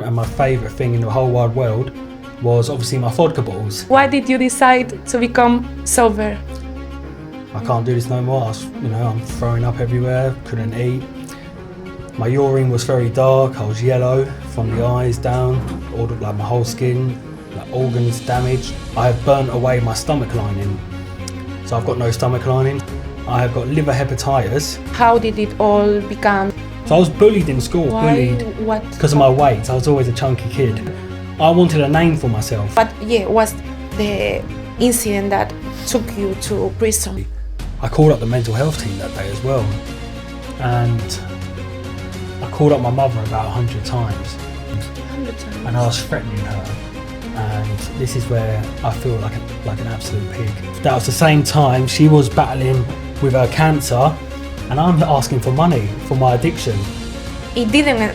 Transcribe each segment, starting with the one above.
And my favourite thing in the whole wide world was obviously my vodka bottles. Why did you decide to become sober? I can't do this no more. I'm throwing up everywhere, couldn't eat. My urine was very dark, I was yellow from the eyes down, all like my whole skin, like organs damaged. I have burnt away my stomach lining, so I've got no stomach lining. I have got liver hepatitis. How did it all become? So I was bullied in school, Why? What? because of my weight. I was always a chunky kid. I wanted a name for myself. But what's the incident that took you to prison? I called up the mental health team that day as well, and I called up my mother about 100 times, and I was threatening her. And this is where I feel like an absolute pig. That was the same time she was battling with her cancer, and I'm asking for money for my addiction. It didn't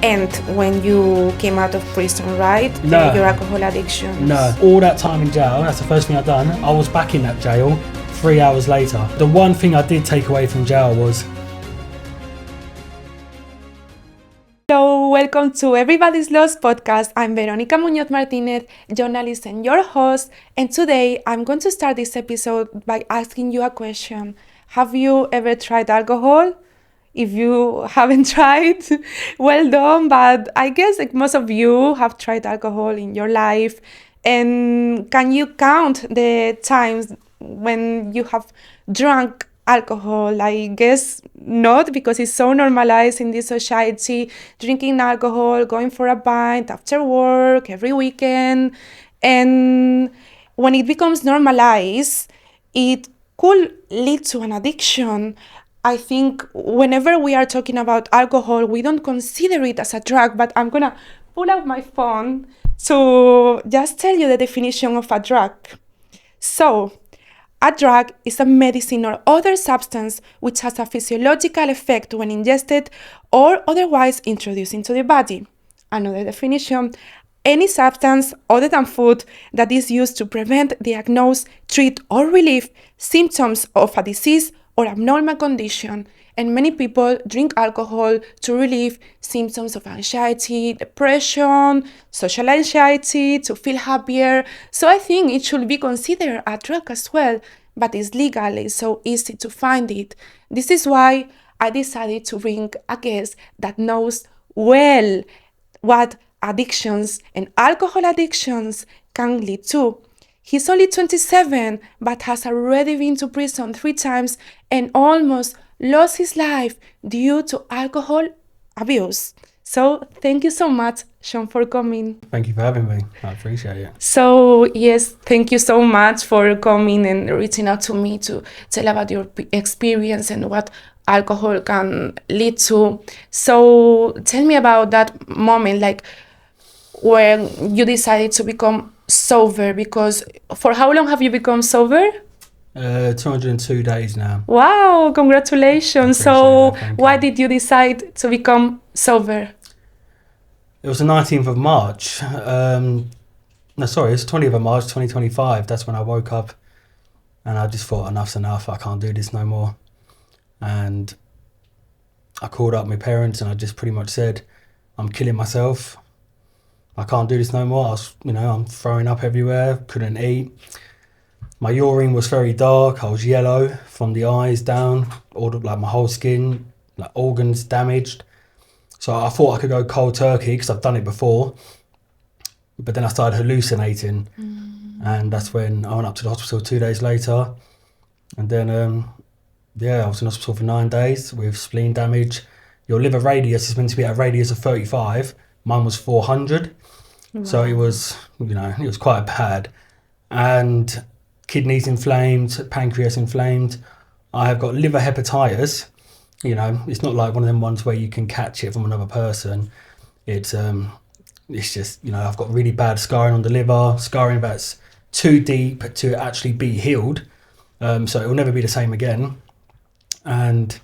end when you came out of prison, right? No. Your alcohol addiction. No, all that time in jail, that's the first thing I'd done. I was back in that jail 3 hours later. The one thing I did take away from jail was... Hello, welcome to Everybody's Lost podcast. I'm Veronica Muñoz Martinez, journalist and your host. And today I'm going to start this episode by asking you a question. Have you ever tried alcohol? If you haven't tried, well done. But I guess like most of you have tried alcohol in your life. And can you count the times when you have drunk alcohol? I guess not, because it's so normalized in this society, drinking alcohol, going for a pint after work, every weekend. And when it becomes normalized, it could lead to an addiction. I think whenever we are talking about alcohol, we don't consider it as a drug, but I'm gonna pull out my phone to just tell you the definition of a drug. So, a drug is a medicine or other substance which has a physiological effect when ingested or otherwise introduced into the body. Another definition: any substance other than food that is used to prevent, diagnose, treat, or relieve symptoms of a disease or abnormal condition. And many people drink alcohol to relieve symptoms of anxiety, depression, social anxiety, to feel happier. So I think it should be considered a drug as well, but it's legal, it's so easy to find it. This is why I decided to bring a guest that knows well what addictions and alcohol addictions can lead to. He's only 27, but has already been to prison 3 times and almost lost his life due to alcohol abuse. So thank you so much, Sean, for coming. Thank you for having me. I appreciate it. So yes, thank you so much for coming and reaching out to me to tell about your experience and what alcohol can lead to. So tell me about that moment, like when you decided to become sober, because for how long have you become sober? 202 days now. Wow, congratulations. So why you. did you decide to become sober? It was the 19th of March. It's the 20th of March 2025. That's when I woke up and I just thought, enough's enough. I can't do this no more. And I called up my parents and I just pretty much said, I'm killing myself. I can't do this no more. I'm throwing up everywhere, couldn't eat. My urine was very dark, I was yellow from the eyes down, all like my whole skin, like organs damaged. So I thought I could go cold turkey because I've done it before. But then I started hallucinating. And that's when I went up to the hospital 2 days later. And then, I was in hospital for 9 days with spleen damage. Your liver radius is meant to be at a radius of 35. Mine was 400. Wow. So it was quite bad. And kidneys inflamed, pancreas inflamed. I have got liver hepatitis. It's not like one of them ones where you can catch it from another person. It's just, I've got really bad scarring on the liver, scarring that's too deep to actually be healed. So it will never be the same again. And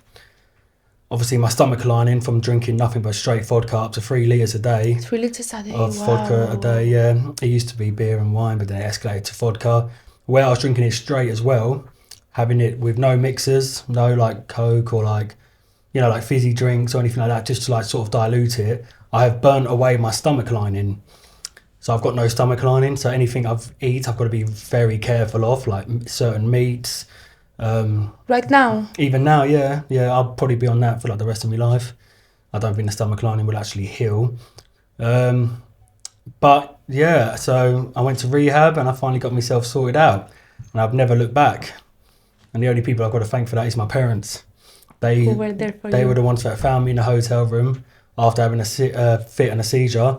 obviously my stomach lining from drinking nothing but straight vodka up to 3 litres a day. 3 litres a day, of wow. Vodka a day, yeah. It used to be beer and wine, but then it escalated to vodka. Where I was drinking it straight as well, having it with no mixers, no like Coke or like fizzy drinks or anything like that, just to like sort of dilute it. I've burnt away my stomach lining. So I've got no stomach lining. So anything I've got to be very careful of, like certain meats. Right now? Even now, yeah. I'll probably be on that for like the rest of my life. I don't think the stomach lining will actually heal. But yeah, so I went to rehab and I finally got myself sorted out. And I've never looked back. And the only people I've got to thank for that is my parents. Who were there for you? They were the ones that found me in a hotel room after having a fit and a seizure.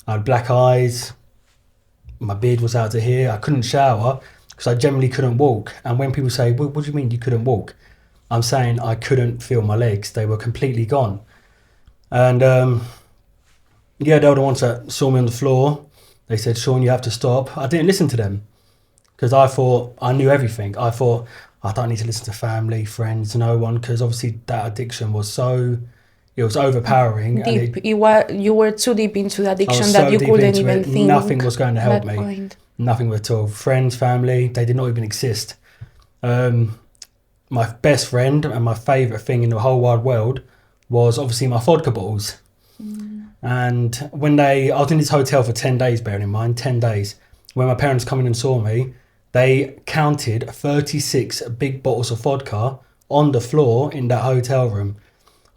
I had black eyes. My beard was out to here. I couldn't shower because I generally couldn't walk. And when people say, what do you mean you couldn't walk? I'm saying I couldn't feel my legs. They were completely gone. And yeah, they were the ones that saw me on the floor. They said, Sean, you have to stop. I didn't listen to them because I thought I knew everything. I thought I don't need to listen to family, friends, no one, because obviously that addiction was it was overpowering. Deep. You were too deep into the addiction that you couldn't even think. Nothing was going to help me. Point. Nothing at all. Friends, family, they did not even exist. My best friend and my favourite thing in the whole wide world was obviously my vodka bottles. And when I was in this hotel for 10 days, bearing in mind, 10 days, when my parents come in and saw me, they counted 36 big bottles of vodka on the floor in that hotel room.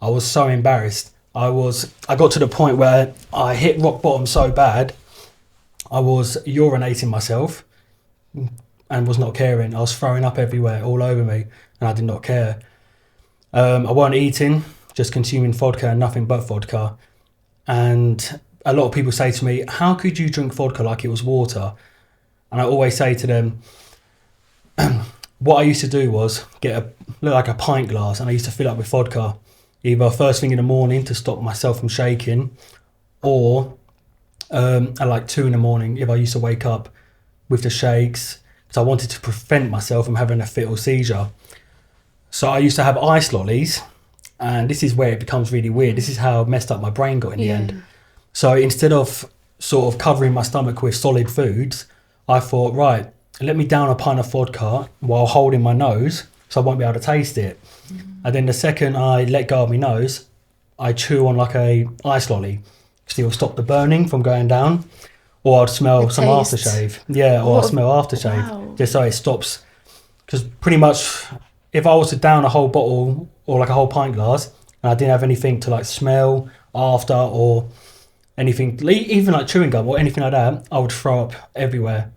I was so embarrassed. I got to the point where I hit rock bottom so bad, I was urinating myself and was not caring. I was throwing up everywhere, all over me, and I did not care. I wasn't eating, just consuming vodka and nothing but vodka. And a lot of people say to me, how could you drink vodka like it was water? And I always say to them, what I used to do was look like a pint glass, and I used to fill up with vodka, either first thing in the morning to stop myself from shaking, or at like 2 a.m. if I used to wake up with the shakes, because I wanted to prevent myself from having a fit or seizure. So I used to have ice lollies, and this is where it becomes really weird. This is how messed up my brain got in the end. So instead of sort of covering my stomach with solid foods, I thought, right, let me down a pint of vodka while holding my nose so I won't be able to taste it. And then the second I let go of my nose, I chew on like a ice lolly because it will stop the burning from going down. Or I'd smell some aftershave. Yeah, or I'd smell aftershave just so it stops. Because pretty much if I was to down a whole bottle or like a whole pint glass and I didn't have anything to like smell after or anything, even like chewing gum or anything like that, I would throw up everywhere.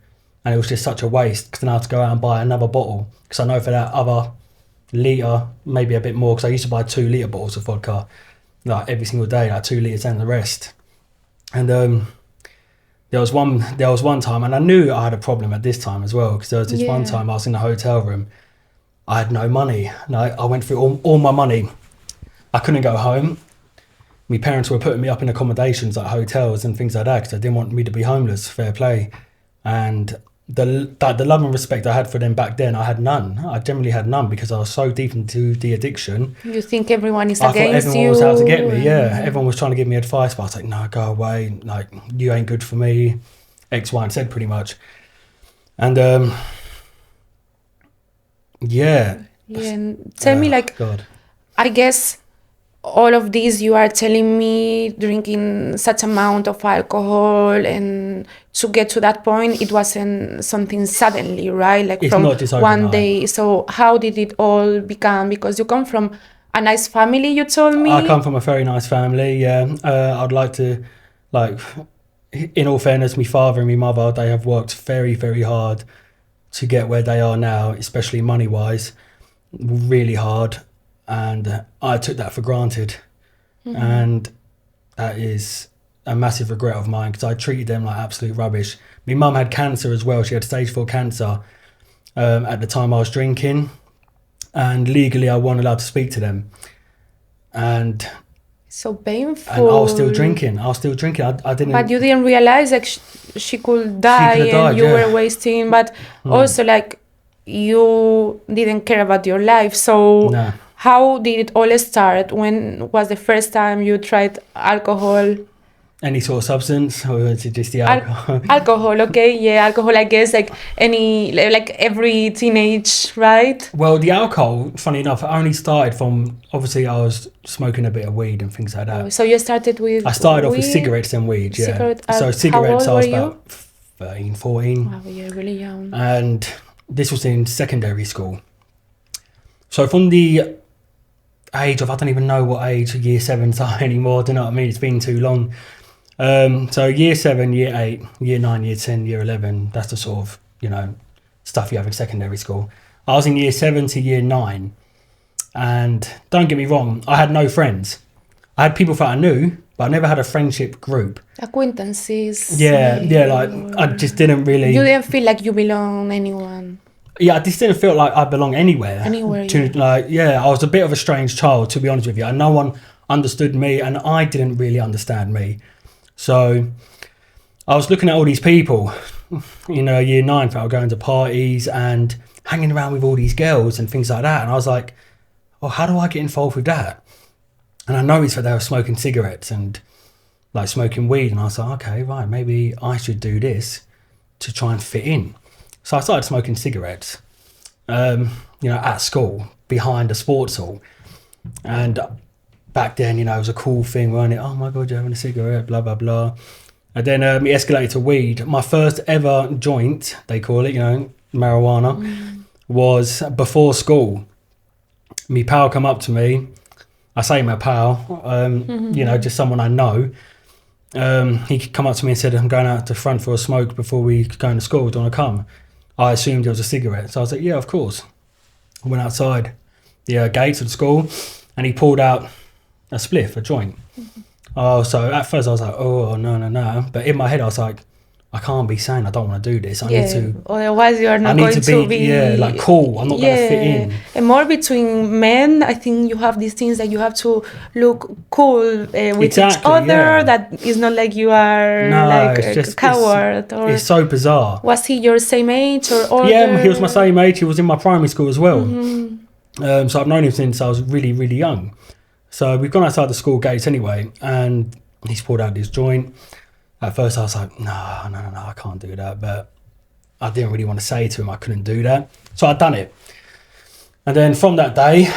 And it was just such a waste because then I had to go out and buy another bottle because I know for that other litre, maybe a bit more, because I used to buy 2 litre bottles of vodka like every single day, like 2 litres and the rest. And there was one time, and I knew I had a problem at this time as well, because there was this one time I was in the hotel room, I had no money. I went through all my money. I couldn't go home. My parents were putting me up in accommodations like hotels and things like that because they didn't want me to be homeless, fair play. And the love and respect I had for them back then, I had none. I generally had none because I was so deep into the addiction. You think everyone is against you? I thought everyone was out to get me, yeah. Everyone was trying to give me advice, but I was like, no, go away. Like, you ain't good for me. X, Y, and Z pretty much. And yeah. Tell me, like, God. I guess all of these you are telling me, drinking such amount of alcohol, and to get to that point, it wasn't something suddenly, right? Like, it's from not just one day. So how did it all become? Because you come from a nice family, you told me. I come from a very nice family, yeah. I'd like to, like, in all fairness, my father and my mother, they have worked very, very hard to get where they are now, especially money-wise, really hard. And I took that for granted. And that is a massive regret of mine because I treated them like absolute rubbish. My mum had cancer as well. She had stage 4 cancer at the time I was drinking, and legally I wasn't allowed to speak to them. And so painful. And I was still drinking. I didn't. But you didn't realize like she could die, and you were wasting. But also like you didn't care about your life. So no. How did it all start? When was the first time you tried alcohol? Any sort of substance, or is it just the alcohol? Alcohol, okay, yeah, alcohol. I guess like every teenage, right? Well, the alcohol, funny enough, only started from, obviously I was smoking a bit of weed and things like that. So you started with I started off with weed? cigarettes and weed, yeah. So How cigarettes, old I was were you? about 13, 14. Wow, you're really young. And this was in secondary school. So from the age of, I don't even know what age year 7's are anymore, do you know what I mean? It's been too long. So year 7, year 8, year 9, year 10, year 11, that's the sort of, stuff you have in secondary school. I was in year 7 to year 9, and don't get me wrong, I had no friends. I had people that I knew, but I never had a friendship group. Acquaintances. Yeah, like I just didn't really... You didn't feel like you belong anyone. Yeah, I just didn't feel like I belonged anywhere. Yeah. I was a bit of a strange child, to be honest with you, and no one understood me, and I didn't really understand me. So I was looking at all these people, year 9, that were going to parties and hanging around with all these girls and things like that, and I was like, well, how do I get involved with that? And I noticed that they were smoking cigarettes and like smoking weed, and I was like, okay, right, maybe I should do this to try and fit in. So I started smoking cigarettes, at school behind a sports hall. And back then, it was a cool thing, wasn't it? Oh my God, you're having a cigarette, blah, blah, blah. And then it escalated to weed. My first ever joint, they call it, marijuana, was before school. My pal come up to me. I say my pal, just someone I know. He come up to me and said, I'm going out to the front for a smoke before we go into school. Do you want to come? I assumed it was a cigarette. So I was like, yeah, of course. I went outside the gates of the school, and he pulled out a spliff, a joint. So at first I was like, oh, no. But in my head I was like, I can't be saying I don't want to do this. I need to. Otherwise, you are not going to be. Cool. I'm not going to fit in. And more between men, I think you have these things that you have to look cool with each other. Yeah. That is not like you are a coward. It's so bizarre. Was he your same age or older? Yeah, he was my same age. He was in my primary school as well. So I've known him since I was really, really young. So we've gone outside the school gates anyway, and he's pulled out this joint. At first I was like, no, I can't do that. But I didn't really want to say to him I couldn't do that. So I'd done it. And then from that day,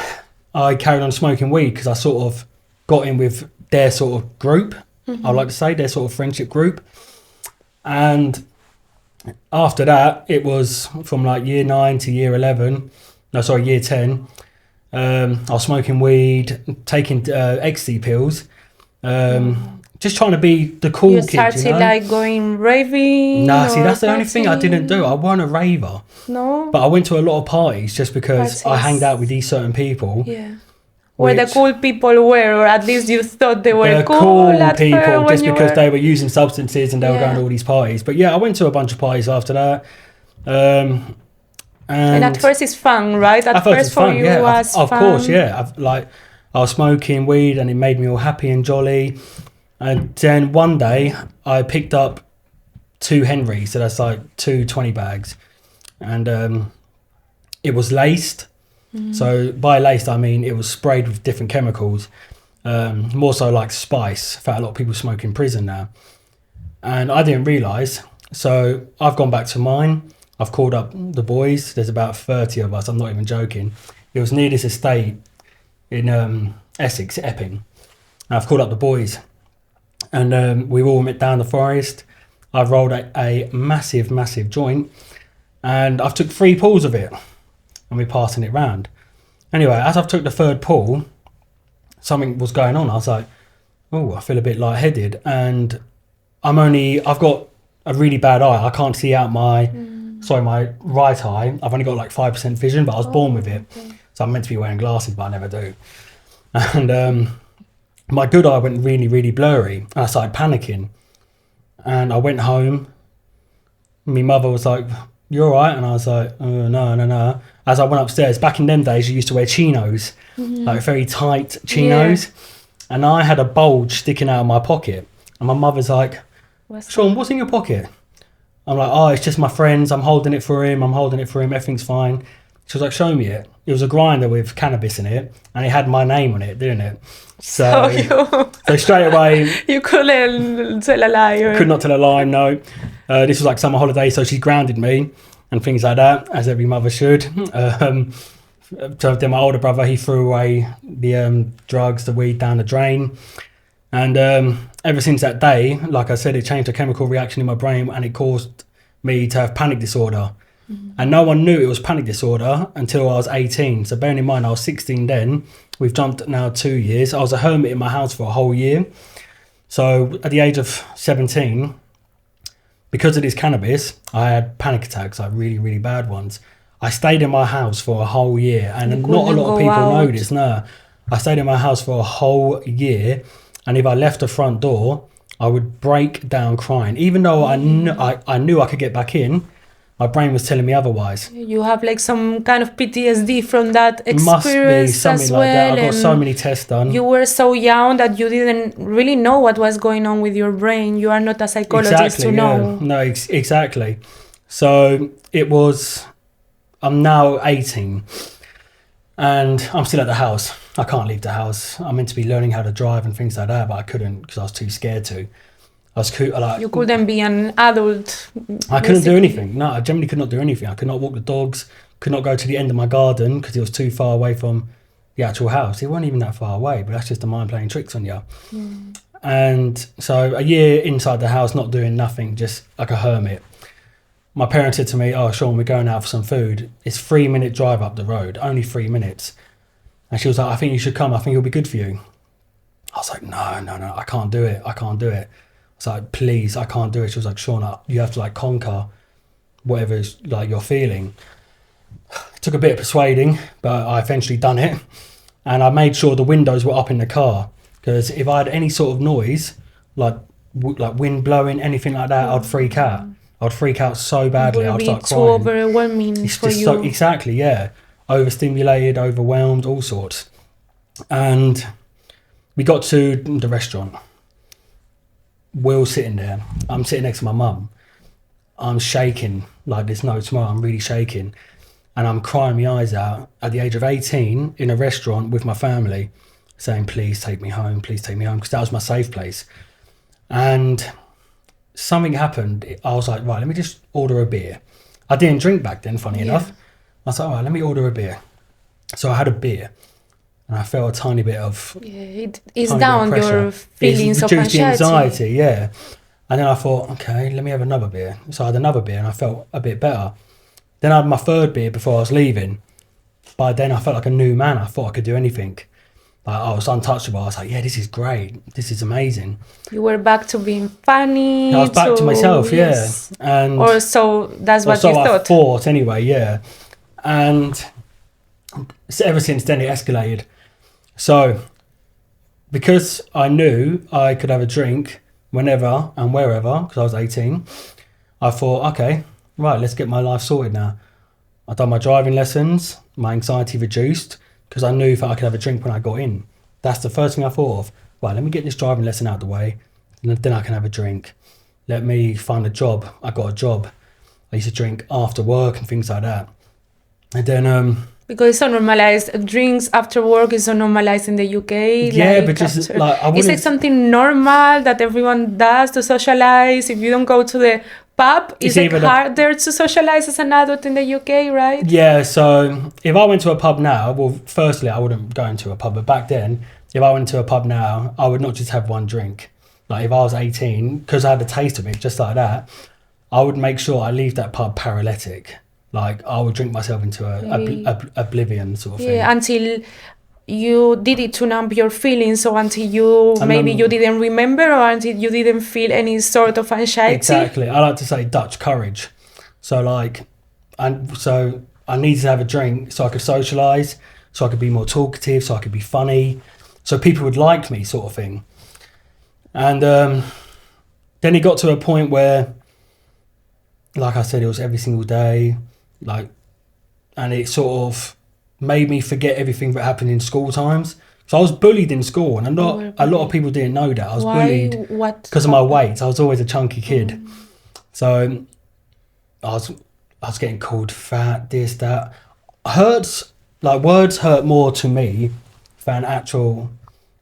I carried on smoking weed because I sort of got in with their sort of group. I'd like to say, their sort of friendship group. And after that, it was from like year 9 to year 11. Year 10. I was smoking weed, taking ecstasy pills. Just trying to be the cool kid, You started like going raving? Nah, see, that's the only thing I didn't do. I wasn't a raver. No? But I went to a lot of parties just because I hanged out with these certain people. Yeah. Where the cool people were, or at least you thought they were cool people just because they were using substances and they were going to all these parties. But yeah, I went to a bunch of parties after that. And at first it's fun, right? At first for you was fun. Of course, yeah. I was smoking weed and it made me all happy and jolly. And then one day I picked up 2 Henrys, so that's like 2 20 bags. And it was laced. So by laced, I mean it was sprayed with different chemicals. More so like spice that a lot of people smoke in prison now. And I didn't realise. So I've gone back to mine. I've called up the boys. There's about 30 of us. I'm not even joking. It was near this estate in Essex, Epping. And I've called up the boys. And we all went down the forest. I've rolled a massive, massive joint. And I've took 3 pulls of it. And we're passing it round. Anyway, as I've took the 3rd pull, something was going on. I was like, oh, I feel a bit lightheaded. And I've got a really bad eye. I can't see out my right eye. I've only got like 5% vision, but I was born with it. Okay. So I'm meant to be wearing glasses, but I never do. And my good eye went really, really blurry. And I started panicking. And I went home. My mother was like, you all right? And I was like, oh, no. As I went upstairs, back in them days, you used to wear chinos, like very tight chinos. Yeah. And I had a bulge sticking out of my pocket. And my mother's like, Sean, what's in your pocket? I'm like, oh, it's just my friends. I'm holding it for him. Everything's fine. She was like, show me it. It was a grinder with cannabis in it, and it had my name on it, didn't it? So straight away, you couldn't tell a lie. Could not tell a lie, no. This was like summer holiday, so she grounded me and things like that, as every mother should. So then my older brother, he threw away the drugs, the weed down the drain. And ever since that day, like I said, it changed a chemical reaction in my brain, and it caused me to have panic disorder. And no one knew it was panic disorder until I was 18. So bearing in mind, I was 16 then. We've jumped now 2 years. I was a hermit in my house for a whole year. So at the age of 17, because of this cannabis, I had panic attacks, like really, really bad ones. I stayed in my house for a whole year, and not a lot of people know this. No, I stayed in my house for a whole year, and if I left the front door, I would break down crying. Even though I knew I could get back in, my brain was telling me otherwise. You have like some kind of PTSD from that experience. Must be something like that. I got so many tests done. You were so young that you didn't really know what was going on with your brain. You are not a psychologist to know. No, exactly. So it was, I'm now 18 and I'm still at the house. I can't leave the house. I'm meant to be learning how to drive and things like that, but I couldn't because I was too scared to. You couldn't be an adult. I couldn't do anything. No, I generally could not do anything. I could not walk the dogs, could not go to the end of my garden because it was too far away from the actual house. It wasn't even that far away, but that's just the mind playing tricks on you. And so a year inside the house, not doing nothing, just like a hermit. My parents said to me, oh, Sean, we're going out for some food. It's 3-minute drive up the road, only 3 minutes. And she was like, I think you should come. I think it'll be good for you. I was like, no, I can't do it. I was like, please, I can't do it. She was like, Sean, you have to like conquer whatever like you're feeling. It took a bit of persuading, but I eventually done it. And I made sure the windows were up in the car, because if I had any sort of noise, like wind blowing, anything like that, I'd freak out. I'd freak out so badly. I'd start crying. Too overwhelming for you. So, exactly, yeah. Overstimulated, overwhelmed, all sorts. And we got to the restaurant. Will's sitting there. I'm sitting next to my mum. I'm shaking like there's no tomorrow. I'm really shaking. And I'm crying my eyes out at the age of 18 in a restaurant with my family, saying, please take me home, because that was my safe place. And something happened. I was like, right, let me just order a beer. I didn't drink back then, funny enough. I was like, all right, let me order a beer. So I had a beer. And I felt a tiny bit of... it is down your feelings of anxiety. Reduced the anxiety, yeah. And then I thought, okay, let me have another beer. So I had another beer and I felt a bit better. Then I had my third beer before I was leaving. By then I felt like a new man. I thought I could do anything. Like, I was untouchable. I was like, yeah, this is great. This is amazing. You were back to being funny. I was back to myself, yes. Yeah. And or so that's what you thought. I thought anyway, yeah. And ever since then it escalated. So, because I knew I could have a drink whenever and wherever, because I was 18, I thought, okay, right, let's get my life sorted now. I done my driving lessons, my anxiety reduced, because I knew that I could have a drink when I got in. That's the first thing I thought of. Right, let me get this driving lesson out of the way, and then I can have a drink. Let me find a job. I got a job. I used to drink after work and things like that. And then... because it's so normalized. Drinks after work is so normalized in the UK. Yeah, but just like... It's like something normal that everyone does to socialize. If you don't go to the pub, it's like harder to socialize as an adult in the UK, right? Yeah, so if I went to a pub now, well, firstly, I wouldn't go into a pub. But back then, if I went to a pub now, I would not just have one drink. Like if I was 18, because I had the taste of it, just like that, I would make sure I leave that pub paralytic. Like I would drink myself into oblivion sort of thing. Yeah, until you did it to numb your feelings, or until you you didn't remember, or until you didn't feel any sort of anxiety. Exactly. I like to say Dutch courage. So so I needed to have a drink so I could socialise, so I could be more talkative, so I could be funny, so people would like me, sort of thing. And then it got to a point where, like I said, it was every single day. And it sort of made me forget everything that happened in school times. So I was bullied in school, and a lot of people didn't know that. I was bullied because of my weight. I was always a chunky kid. So I was getting called fat, this, that. hurts, like words hurt more to me than actual,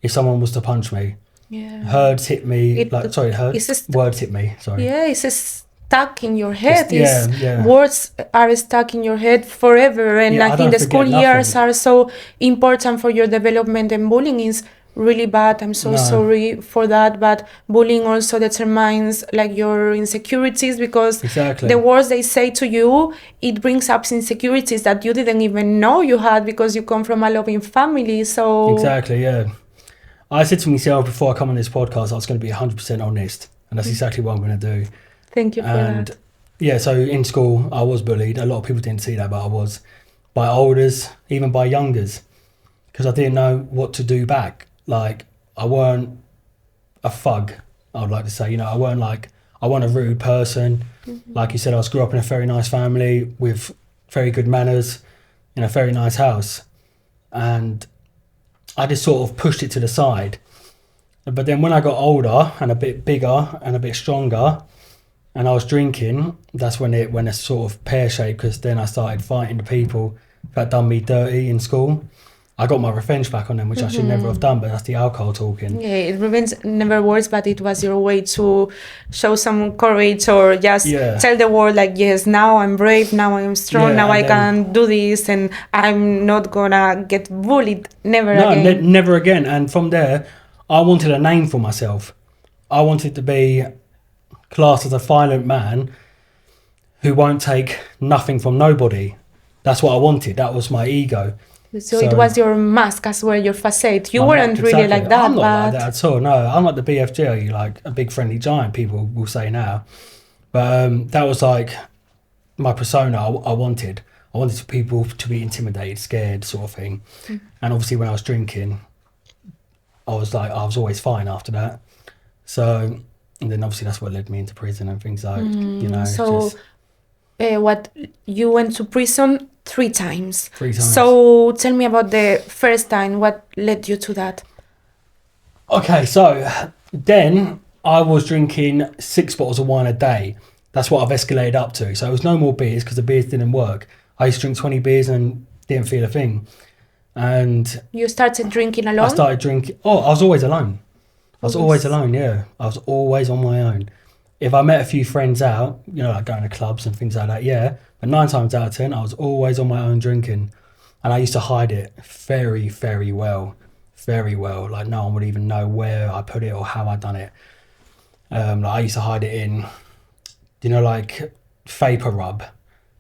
if someone was to punch me. Yeah. Words hit me, It's words hit me, sorry. yeah, it's stuck in your head. Yeah. Words are stuck in your head forever, and Yeah, I I think don't the school forget years nothing. are so important for your development, and bullying is really bad. I'm so No. sorry for that, but bullying also determines like your insecurities, because Exactly. the words they say to you, it brings up insecurities that you didn't even know you had because you come from a loving family. So Exactly, yeah. I said to myself before I come on this podcast, I was going to be 100% honest, and that's exactly what I'm going to do. thank you for And that. yeah, so in school, I was bullied. A lot of people didn't see that, but I was. By olders, even by youngers, because I didn't know what to do back. Like, I weren't a thug, I would like to say. I wasn't a rude person. Like you said, I grew up in a very nice family with very good manners in a very nice house. And I just sort of pushed it to the side. But then when I got older and a bit bigger and a bit stronger, and I was drinking, that's when it went a sort of pear-shaped, because then I started fighting the people that done me dirty in school. I got my revenge back on them, which I should never have done, but that's the alcohol talking. Yeah, revenge never works, but it was your way to show some courage, or just tell the world like, yes, now I'm brave, now I'm strong, now I can do this, and I'm not gonna get bullied again. Never again. And from there, I wanted a name for myself. I wanted to be classed as a violent man who won't take nothing from nobody. That's what I wanted. That was my ego. So it was your mask as well, your facade. You weren't really like that. I'm not like that at all. No, I'm like the BFG, like a big friendly giant, people will say now. But that was like my persona. I wanted people to be intimidated, scared, sort of thing. And obviously, when I was drinking, I was always fine after that. So, and then obviously that's what led me into prison and things like, So, what you went to prison 3 times. 3 times. So tell me about the first time. What led you to that? Okay, so then I was drinking 6 bottles of wine a day. That's what I've escalated up to. So it was no more beers, because the beers didn't work. I used to drink 20 beers and didn't feel a thing. And you started drinking alone? I started drinking. I was always alone. I was always alone, yeah. I was always on my own. If I met a few friends out, like going to clubs and things like that, yeah. But 9 times out of 10, I was always on my own drinking. And I used to hide it very, very well. Very well. Like, no one would even know where I put it or how I done it. I used to hide it in, like vapor rub.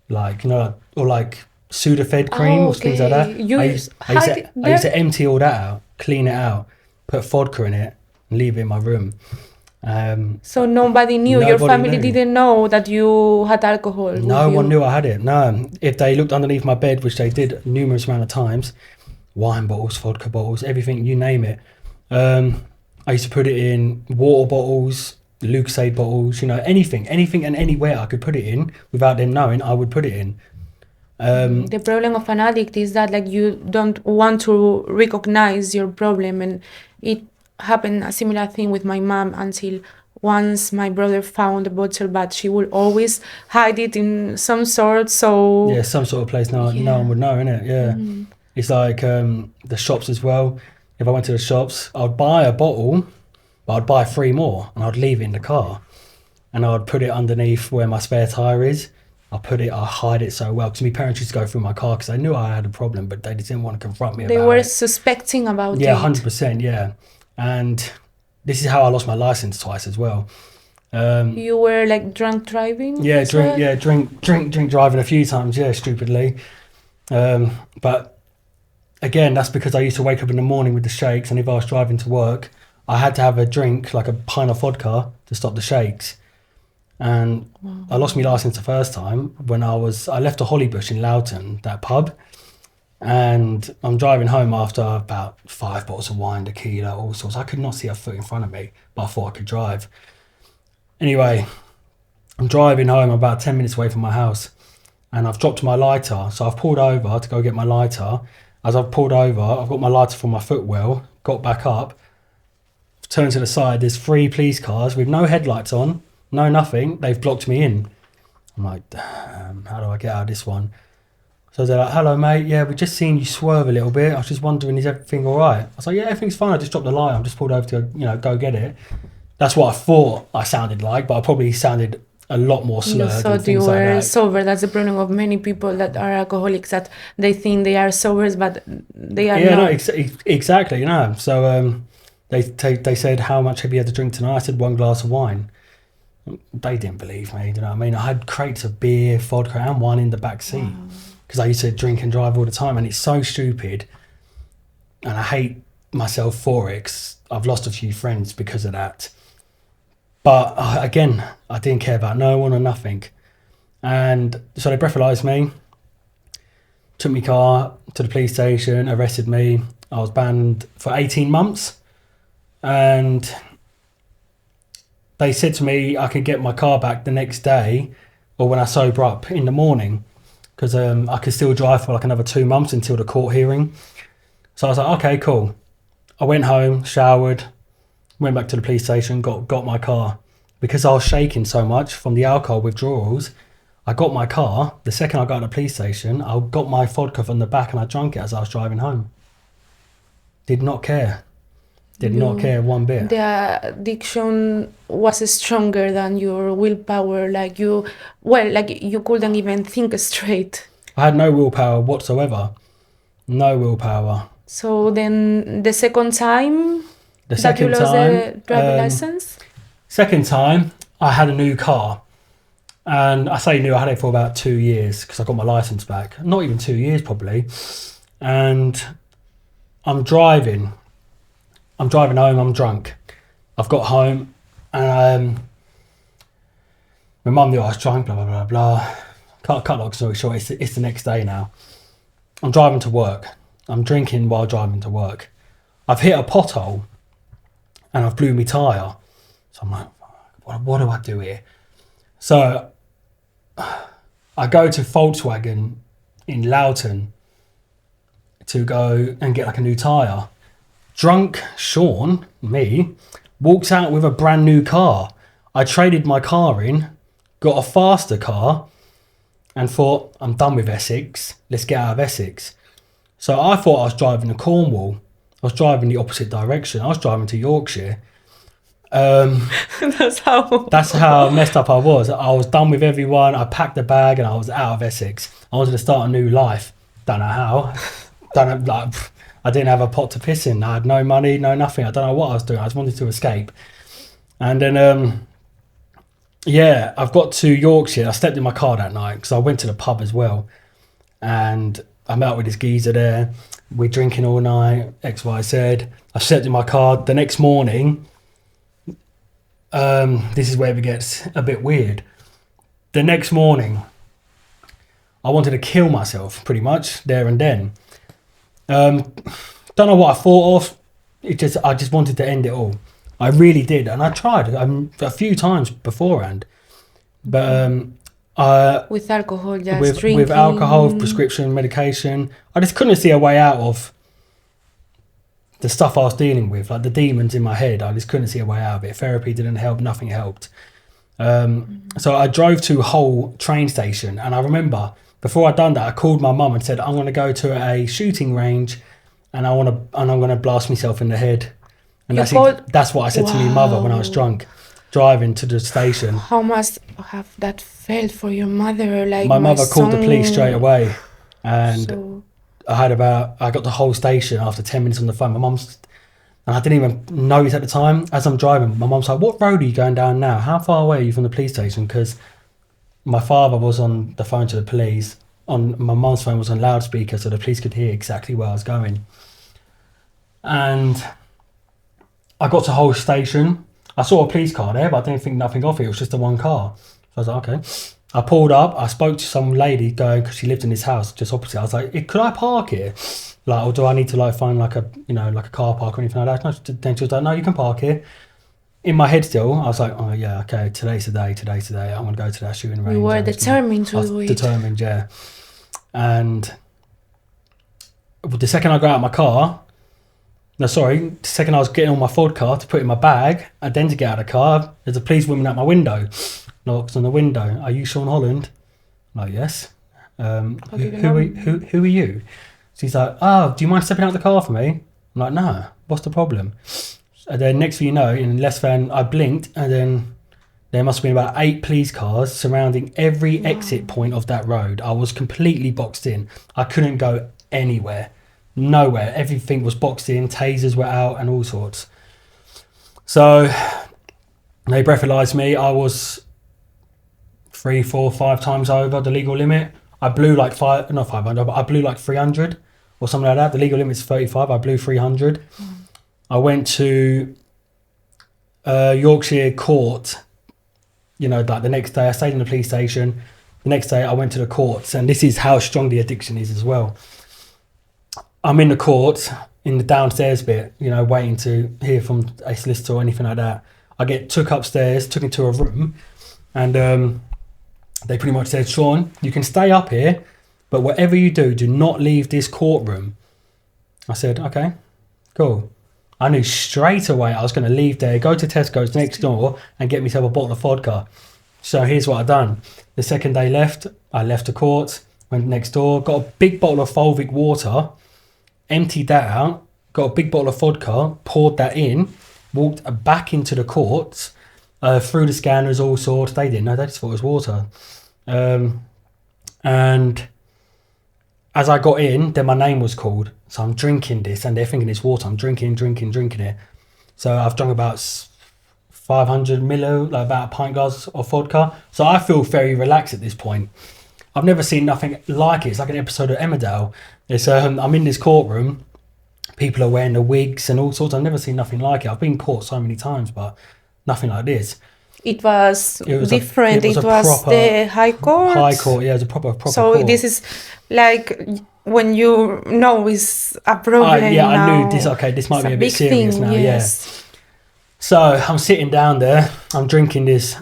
Like, or like Sudafed cream or things like that. I used to empty all that out, clean it out, put vodka in it, and leave it in my room. So nobody knew? Your family didn't know that you had alcohol? No one knew I had it, no. If they looked underneath my bed, which they did numerous amount of times, wine bottles, vodka bottles, everything, you name it. I used to put it in water bottles, Lucozade bottles, anything and anywhere I could put it in without them knowing, I would put it in. The problem of an addict is that you don't want to recognize your problem, and it happened a similar thing with my mom until once my brother found the bottle, but she would always hide it in some sort. So yeah, some sort of place no one would know, innit? Yeah. It's like the shops as well. If I went to the shops, I'd buy a bottle, but I'd buy 3 more and I'd leave it in the car, and I'd put it underneath where my spare tire is. I hide it so well, because my parents used to go through my car because they knew I had a problem, but they just didn't want to confront me about it. They were suspecting about it. Yeah, 100%, yeah. And this is how I lost my license twice as well. You were drunk driving? Yeah, drink driving a few times, yeah, stupidly. But again, that's because I used to wake up in the morning with the shakes, and if I was driving to work, I had to have a drink, like a pint of vodka, to stop the shakes. And I lost my license the first time when I left a Hollybush in Loughton, that pub, and I'm driving home after about 5 bottles of wine, tequila, all sorts. I could not see a foot in front of me, but I thought I could drive. Anyway, I'm driving home about 10 minutes away from my house, and I've dropped my lighter, so I've pulled over to go get my lighter. As I've pulled over, I've got my lighter from my footwell, got back up, turned to the side, there's 3 police cars with no headlights on, no nothing, they've blocked me in. I'm like, damn, how do I get out of this one? So they're like, hello, mate. Yeah, we just seen you swerve a little bit. I was just wondering, is everything all right? I was like, yeah, everything's fine. I just dropped the light. I'm just pulled over to, go get it. That's what I thought I sounded like, but I probably sounded a lot more You slurred and thought you things like were that. sober. That's the problem of many people that are alcoholics, that they think they are sober, but they are Yeah, not. no, exactly. So they said, how much have you had to drink tonight? I said, 1 glass of wine. They didn't believe me. Do you know what I mean? I had crates of beer, vodka, and wine in the back seat because I used to drink and drive all the time, and it's so stupid. And I hate myself for it 'cause I've lost a few friends because of that. But again, I didn't care about no one or nothing. And so they breathalyzed me, took my car to the police station, arrested me. I was banned for 18 months. And they said to me I could get my car back the next day or when I sober up in the morning because I could still drive for like another 2 months until the court hearing. So I was like, okay, cool. I went home, showered, went back to the police station, got my car. Because I was shaking so much from the alcohol withdrawals, I got my car. The second I got to the police station, I got my vodka from the back and I drank it as I was driving home. Did not care. Did not care one bit. The addiction was stronger than your willpower. Like you couldn't even think straight. I had no willpower whatsoever. No willpower. So then the second time that you lost the driving license? Second time, I had a new car. And I say new, I had it for about 2 years because I got my license back. Not even 2 years probably. And I'm driving home, I'm drunk. I've got home and my mum knew I was drunk, blah, blah, blah, blah. Cut long story short, it's the next day now. I'm driving to work. I'm drinking while driving to work. I've hit a pothole and I've blew my tyre. So I'm like, what do I do here? So I go to Volkswagen in Loughton to go and get like a new tyre. Drunk Sean, me, walks out with a brand new car. I traded my car in, got a faster car, and thought, I'm done with Essex. Let's get out of Essex. So I thought I was driving to Cornwall. I was driving the opposite direction. I was driving to Yorkshire. That's how messed up I was. I was done with everyone. I packed the bag and I was out of Essex. I wanted to start a new life. Don't know how. I didn't have a pot to piss in. I had no money, no nothing. I don't know what I was doing. I just wanted to escape. And then, I've got to Yorkshire. I slept in my car that night because I went to the pub as well. And I met up with this geezer there. We're drinking all night, X, Y, Z. I slept in my car. The next morning, this is where it gets a bit weird. The next morning, I wanted to kill myself pretty much there and then. Don't know what I thought of. I just wanted to end it all. I really did, and I tried a few times beforehand, but with alcohol, just with drinking. alcohol, prescription medication, I just couldn't see a way out of the stuff I was dealing with, like the demons in my head. I just couldn't see a way out of it. Therapy didn't help. Nothing helped. So I drove to Hull train station, and I remember before I'd done that, I called my mum and said, I'm going to go to a shooting range and I'm going to blast myself in the head. And that's what I said to my mother when I was drunk, driving to the station. How must have that felt for your mother? Like my mother called the police straight away, and I got the whole station after 10 minutes on the phone. And I didn't even know it at the time. As I'm driving, my mum's like, what road are you going down now? How far away are you from the police station? Because my father was on the phone to the police. My mum's phone was on loudspeaker, so the police could hear exactly where I was going. And I got to Hull station. I saw a police car there, but I didn't think nothing of it. It was just the one car. So I was like, okay. I pulled up. I spoke to some lady going, because she lived in this house just opposite. I was like, could I park here? Or do I need to find like a car park or anything like that? No, then she was like, no, you can park here. In my head still, I was like, oh yeah, okay, today's the day. I'm going to go to that shooting range. You were determined to do it. Determined, yeah. And the second I got out of my car, the second I was getting on my Ford car to put in my bag, and then to get out of the car, there's a police woman at my window. Knocks on the window. Are you Sean Holland? I'm like, yes. Who are you? She's like, oh, do you mind stepping out the car for me? I'm like, no, what's the problem? And then next thing you know, in less than, I blinked, and then there must have been about 8 police cars surrounding every exit point of that road. I was completely boxed in. I couldn't go anywhere. Nowhere. Everything was boxed in. Tasers were out and all sorts. So they breathalyzed me. I was 3, 4, 5 times over the legal limit. I blew like not 500, but I blew like 300 or something like that. The legal limit is 35. I blew 300. I went to Yorkshire court, like the next day. I stayed in the police station. The next day I went to the courts, and this is how strong the addiction is as well. I'm in the court, in the downstairs bit, waiting to hear from a solicitor or anything like that. I get took upstairs, took into a room, and they pretty much said, Sean, you can stay up here, but whatever you do not leave this courtroom. I said, okay, cool. I knew straight away I was going to leave there, go to Tesco's next door and get myself a bottle of vodka. So here's what I done. The second day I left the court, went next door, got a big bottle of Fulvic water, emptied that out, got a big bottle of vodka, poured that in, walked back into the courts, through the scanners, all sorts. They didn't know, they just thought it was water. And as I got in, then my name was called. So I'm drinking this, and they're thinking it's water. I'm drinking it. So I've drunk about 500 ml, like about a pint glass of vodka. So I feel very relaxed at this point. I've never seen nothing like it. It's like an episode of Emmerdale. It's I'm in this courtroom. People are wearing the wigs and all sorts. I've never seen nothing like it. I've been caught so many times, but nothing like this. It was different. It was the High Court. High Court, yeah, it was a proper so court. This is like when you know it's a problem. Yeah, now. I knew this. Okay, this might be a bit serious now. Yes. Yeah. So I'm sitting down there. I'm drinking this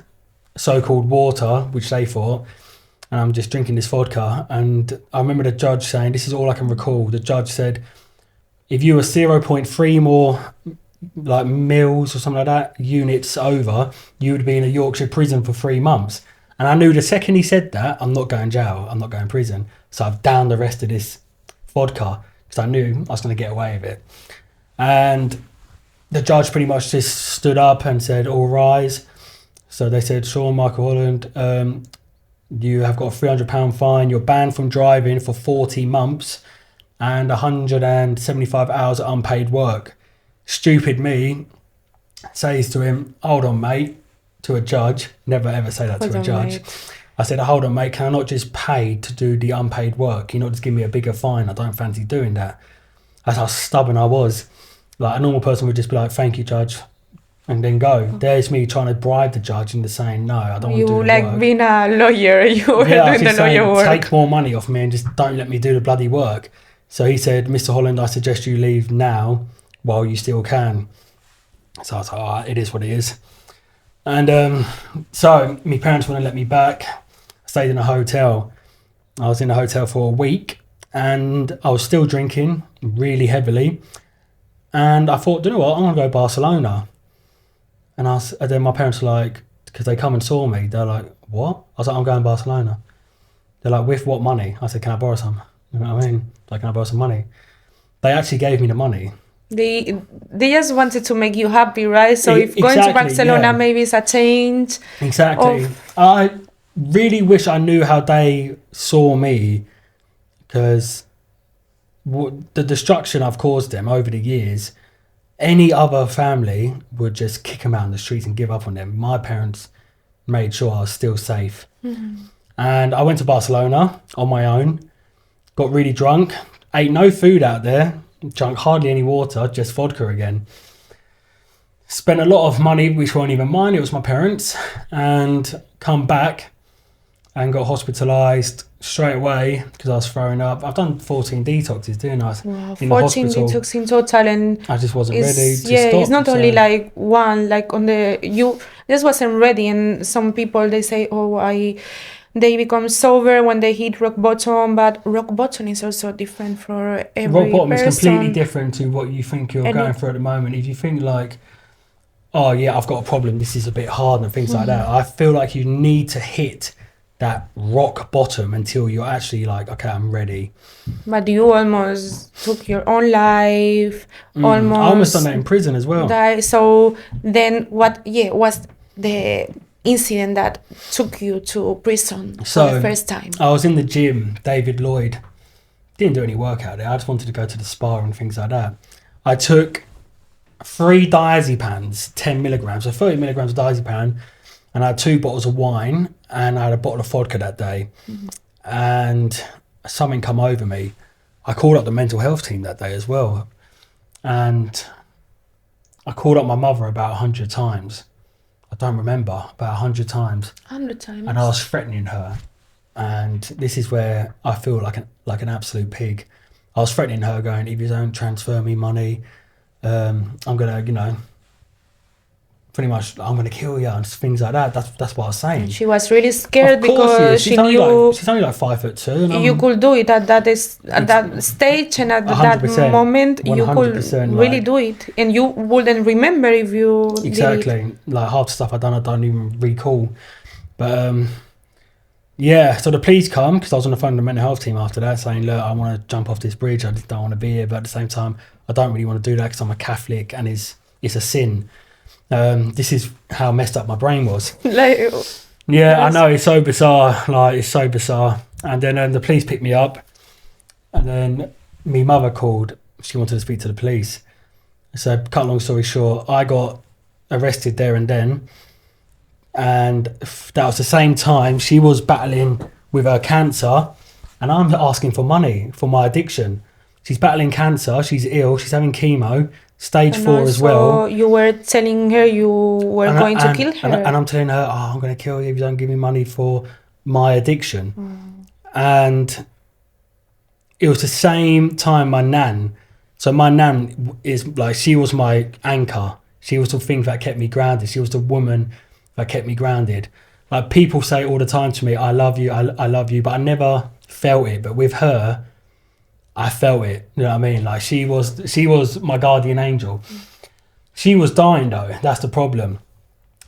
so-called water, which they thought, and I'm just drinking this vodka. And I remember the judge saying, this is all I can recall. The judge said, if you were 0.3 more like mils or something like that, units over, you would be in a Yorkshire prison for 3 months. And I knew the second he said that, I'm not going jail, I'm not going prison. So I've downed the rest of this vodka because I knew I was going to get away with it. And the judge pretty much just stood up and said, all rise. So they said, Sean Michael Holland, you have got a £300 fine, you're banned from driving for 40 months and 175 hours of unpaid work. Stupid me says to him, hold on mate, to a judge. Never ever say that to a judge. I said, hold on mate, can I not just pay to do the unpaid work? Can you not just give me a bigger fine? I don't fancy doing that. That's how stubborn I was. Like a normal person would just be like, thank you judge, and then go. There's me trying to bribe the judge into saying no, I don't want to do the work. You like being a lawyer, you were doing the lawyer work. Take more money off me and just don't let me do the bloody work. So he said, Mr. Holland, I suggest you leave now while you still can. So I was like, all right, it is what it is. And so my parents wouldn't let me back. I stayed in a hotel. I was in a hotel for a week and I was still drinking really heavily. And I thought, do you know what, I'm going to go to Barcelona. And then my parents were like, because they come and saw me, they're like, what? I was like, I'm going to Barcelona. They're like, with what money? I said, can I borrow some? You know what I mean? Like, can I borrow some money? They actually gave me the money. They just wanted to make you happy, right? So if going to Barcelona maybe is a change. Exactly. I really wish I knew how they saw me, because the destruction I've caused them over the years, any other family would just kick them out in the streets and give up on them. My parents made sure I was still safe. Mm-hmm. And I went to Barcelona on my own, got really drunk, ate no food out there, drank hardly any water, just vodka again. Spent a lot of money, which weren't even mine, it was my parents, and come back and got hospitalised straight away because I was throwing up. I've done 14 detoxes, didn't I? Wow, 14 detox in total, and I just wasn't ready to stop. It's not only like one, like you just wasn't ready. And some people, they say, they become sober when they hit rock bottom, but rock bottom is also different for every person. Rock bottom is completely person. different to what you think you're going through at the moment. If you think like, oh yeah, I've got a problem, this is a bit hard and things like that, I feel like you need to hit that rock bottom until you're actually like, okay, I'm ready. But you almost took your own life, I almost done almost that in prison as well. die. So then what was the incident that took you to prison for So the first time? I was in the gym, David Lloyd. Didn't do any work out there. I just wanted to go to the spa and things like that. I took 3 diazepams, 10 milligrams, so 30 milligrams of diazepam, and I had 2 bottles of wine, and I had a bottle of vodka that day. And something come over me. I called up the mental health team that day as well, and I called up my mother about 100 times. I don't remember, about 100 times. 100 times. And I was threatening her, and this is where I feel like an absolute pig. I was threatening her, going, if you don't transfer me money, I'm gonna, pretty much, I'm gonna kill you and things like that. That's what I was saying. She was really scared Of course because she she is. knew She's only like 5'2". And you could do it at that stage and at that 100%, moment you could 100%, really like- do it, and you wouldn't remember if you did it. Exactly. Like half the stuff I don't even recall. But yeah, so the police come, because I was on the phone with the mental health team after that, saying, look, I want to jump off this bridge, I just don't want to be here, but at the same time I don't really want to do that because I'm a Catholic and it's a sin. This is how messed up my brain was. Like, Yeah, I Yes. know, it's so bizarre. Like, it's so bizarre. And then the police picked me up, and then my mother called. She wanted to speak to the police. So, cut long story short, I got arrested there and then. And that was the same time she was battling with her cancer, and I'm asking for money for my addiction. She's battling cancer, she's ill, she's having chemo, stage and 4 as also well. you were telling her you were going to kill her. And I'm telling her, I'm going to kill you if you don't give me money for my addiction. And it was the same time my nan. So my nan is like, she was my anchor. She was the thing that kept me grounded. She was the woman that kept me grounded. Like, people say all the time to me, I love you, I love you, but I never felt it. But with her, I felt it. You know what I mean? Like, she was my guardian angel. She was dying though. That's the problem.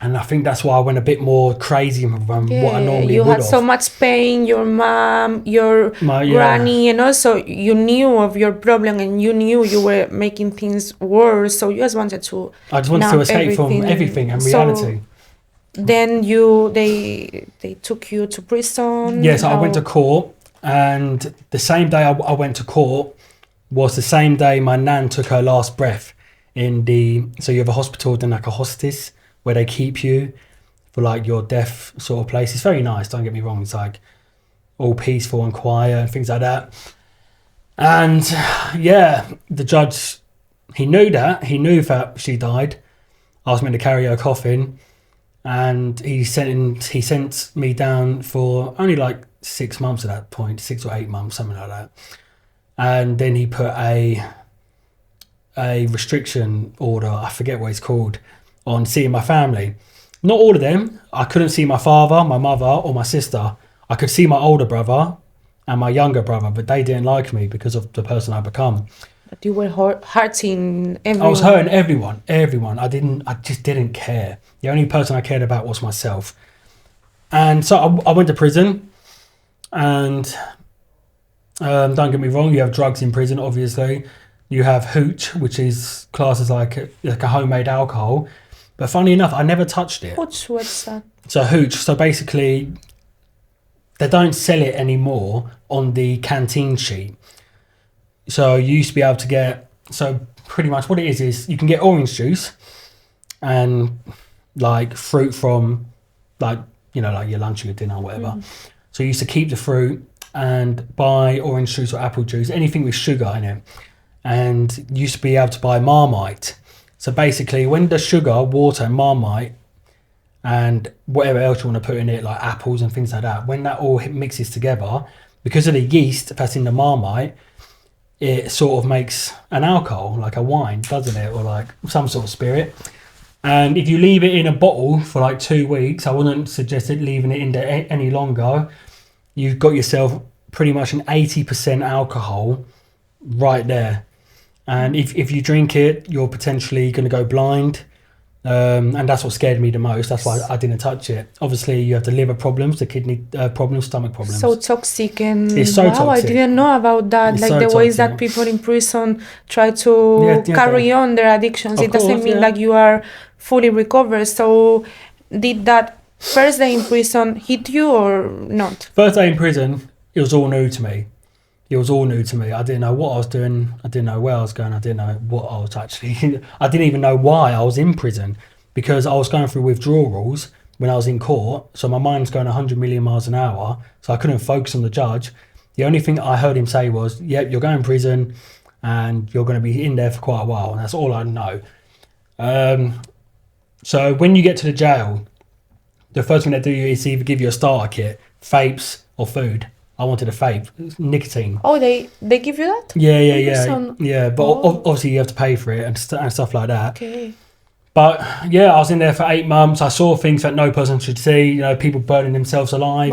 And I think that's why I went a bit more crazy than what I normally you would had have. so much pain, your mom, your Yeah. granny, and also you knew of your problem and you knew you were making things worse, so you just wanted to I just wanted to numb escape from everything and So reality. then they took you to prison. Yes, I How- went to court, and the same day I went to court was the same day my nan took her last breath so you have a hospital, then like a hospice, where they keep you for like your death sort of place. It's very nice, don't get me wrong. It's like all peaceful and quiet and things like that. And yeah, the judge, he knew that she died. Asked me to carry her coffin, and he sent me down for only like 6 months at that point, 6 or 8 months, something like that. And then he put a restriction order, I forget what it's called, on seeing my family. Not all of them. I couldn't see my father, my mother, or my sister. I could see my older brother and my younger brother, but they didn't like me because of the person I become. But you were hurting everyone. I was hurting everyone. I just didn't care. The only person I cared about was myself. And so I went to prison, and don't get me wrong, you have drugs in prison, obviously. You have hooch, which is classed as like a homemade alcohol. But funny enough, I never touched it. What's that? So hooch, so basically, they don't sell it anymore on the canteen sheet. So you used to be able to get, so pretty much what it is you can get orange juice and like fruit from like, like your lunch or your dinner or whatever. So you used to keep the fruit and buy orange juice or apple juice, anything with sugar in it. And you used to be able to buy Marmite. So basically, when the sugar, water and Marmite and whatever else you want to put in it, like apples and things like that, when that all mixes together, because of the yeast that's in the Marmite, it sort of makes an alcohol, like a wine, doesn't it? Or like some sort of spirit. And if you leave it in a bottle for like 2 weeks, I wouldn't suggest leaving it in there any longer. You've got yourself pretty much an 80% alcohol right there. And if you drink it, you're potentially going to go blind. And that's what scared me the most. That's why I didn't touch it. Obviously, you have the liver problems, the kidney problems, stomach problems. So toxic, and It's so toxic. I didn't know about that. It's like so the ways toxic. that people in prison try to carry on their addictions. It doesn't mean like you are fully recovered. So did that first day in prison hit you or not? First day in prison, it was all new to me. It was all new to me. I didn't know what I was doing. I didn't know where I was going. I didn't know what I was actually... I didn't even know why I was in prison, because I was going through withdrawals when I was in court. So my mind's going 100 million miles an hour. So I couldn't focus on the judge. The only thing I heard him say was, yep, you're going to prison and you're going to be in there for quite a while. And that's all I know. So when you get to the jail, the first thing they do is either give you a starter kit, vapes or food. I wanted a vape, nicotine. Oh, they give you that? Yeah. But obviously you have to pay for it and stuff like that. Okay. But yeah, I was in there for 8 months. I saw things that no person should see. You know, people burning themselves alive.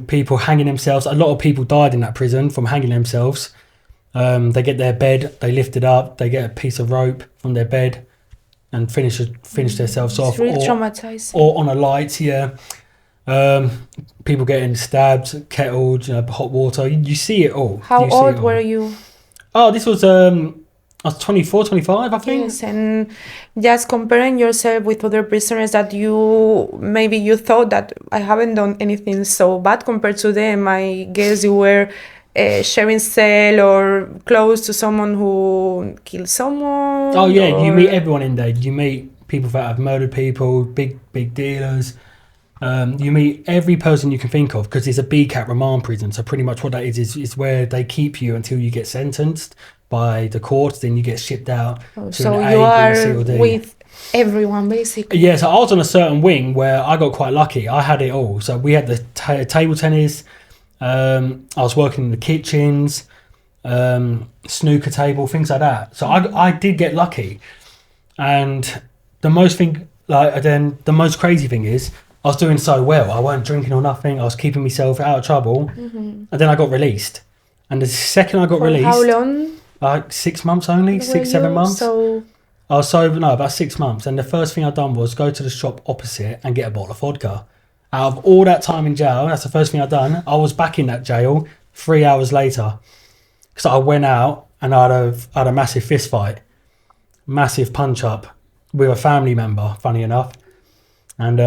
People hanging themselves. A lot of people died in that prison from hanging themselves. They get their bed, they lift it up, they get a piece of rope from their bed and finish themselves off. It's really traumatizing. Or on a light, yeah. People getting stabbed, kettled, hot water. You see it all. How old were you? Oh, this was I was 24, 25, I think. Yes, and just comparing yourself with other prisoners that you thought that I haven't done anything so bad compared to them. I guess you were sharing cell or close to someone who killed someone. Oh yeah, you meet everyone in there. You meet people that have murdered people, big dealers. You meet every person you can think of, because it's a BCAT remand prison. So pretty much what that is where they keep you until you get sentenced by the court. Then you get shipped out to an A, you are B, C, or D. with everyone basically. Yeah, so I was on a certain wing where I got quite lucky. I had it all. So we had the table tennis. I was working in the kitchens, snooker table, things like that. So I did get lucky. And the most crazy thing is, I was doing so well. I wasn't drinking or nothing. I was keeping myself out of trouble. Mm-hmm. And then I got released. And the second I got released... How long? Like 6 months only, 6-7 months. So... I was sober, about 6 months. And the first thing I done was go to the shop opposite and get a bottle of vodka. Out of all that time in jail, that's the first thing I done. I was back in that jail 3 hours later. Because I went out and I had a massive fist fight. Massive punch up with a family member, funny enough. And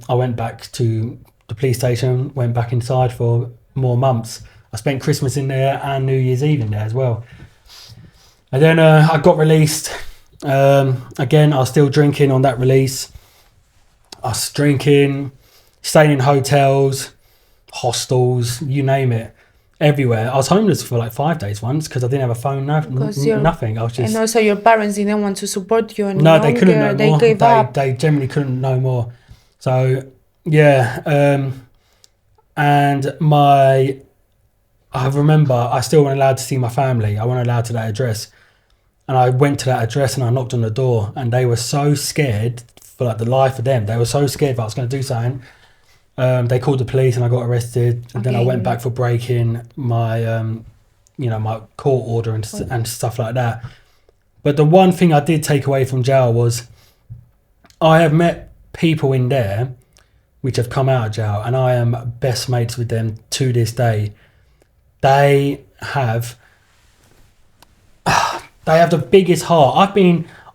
I went back to the police station, went back inside for more months. I spent Christmas in there and New Year's Eve in there as well. And then I got released. Again, I was still drinking on that release. I was drinking, staying in hotels, hostels, you name it, everywhere. I was homeless for like 5 days once because I didn't have a phone, nothing. I was just... And also your parents didn't want to support you any No, longer. they couldn't no they more. Gave up. They generally couldn't no more. So, yeah. And I remember I still wasn't allowed to see my family. I wasn't allowed to that address. And I went to that address and I knocked on the door, and they were so scared for like the life of them. They were so scared that I was going to do something. They called the police and I got arrested. And then I went back for breaking my, my court order and stuff like that. But the one thing I did take away from jail was I have met people in there which have come out of jail, and I am best mates with them to this day. They have the biggest heart.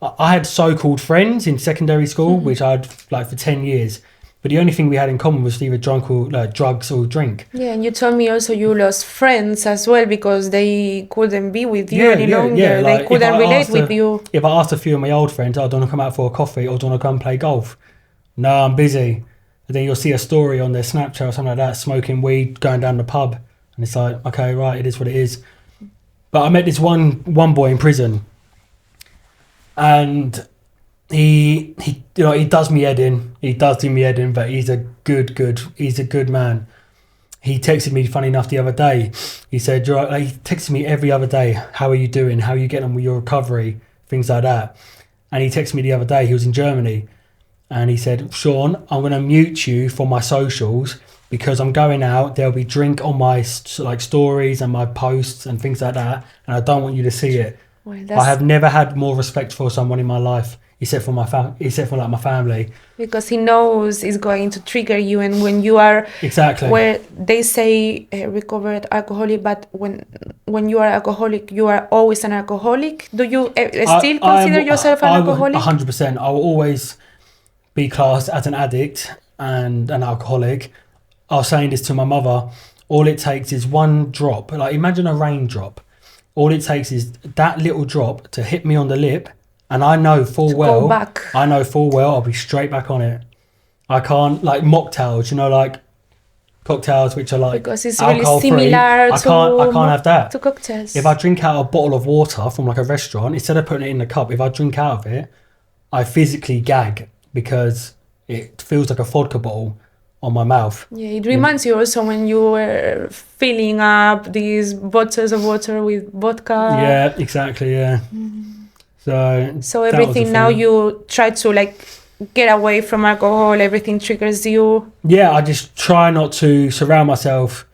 I had so-called friends in secondary school, which I'd like for 10 years. But the only thing we had in common was either drugs or drink. Yeah, and you told me also you lost friends as well because they couldn't be with you any longer. Yeah. Like, they couldn't relate with you. If I asked a few of my old friends, do you want to come out for a coffee or do you want to come play golf? No, I'm busy. And then you'll see a story on their Snapchat or something like that, smoking weed, going down the pub. And it's like, okay, right, it is what it is. But I met this one boy in prison. And he does me head in. He does do me head in, but he's a good man. He texted me, funny enough, the other day. He said, he texted me every other day, how are you doing? How are you getting on with your recovery? Things like that. And he texted me the other day, he was in Germany. And he said, Sean, I'm going to mute you from my socials because I'm going out. There'll be drink on my stories and my posts and things like that. And I don't want you to see it. Well, I have never had more respect for someone in my life. except for like my family. Because he knows it's going to trigger you, and when you are Exactly. where they say recovered alcoholic, but when you are alcoholic, you are always an alcoholic. Do you still consider yourself an alcoholic? 100%. I will always be classed as an addict and an alcoholic. I was saying this to my mother. All it takes is one drop. Like, imagine a raindrop. All it takes is that little drop to hit me on the lip, and I know full well I'll be straight back on it. I can't, like mocktails, like cocktails which are like because it's alcohol really similar free. I can't have that. To cocktails. If I drink out a bottle of water from like a restaurant, instead of putting it in the cup, if I drink out of it, I physically gag because it feels like a vodka bottle on my mouth. Yeah, it reminds you also when you were filling up these bottles of water with vodka. Yeah, exactly. Yeah. So everything now you try to like get away from alcohol. Everything triggers you. Yeah, I just try not to surround myself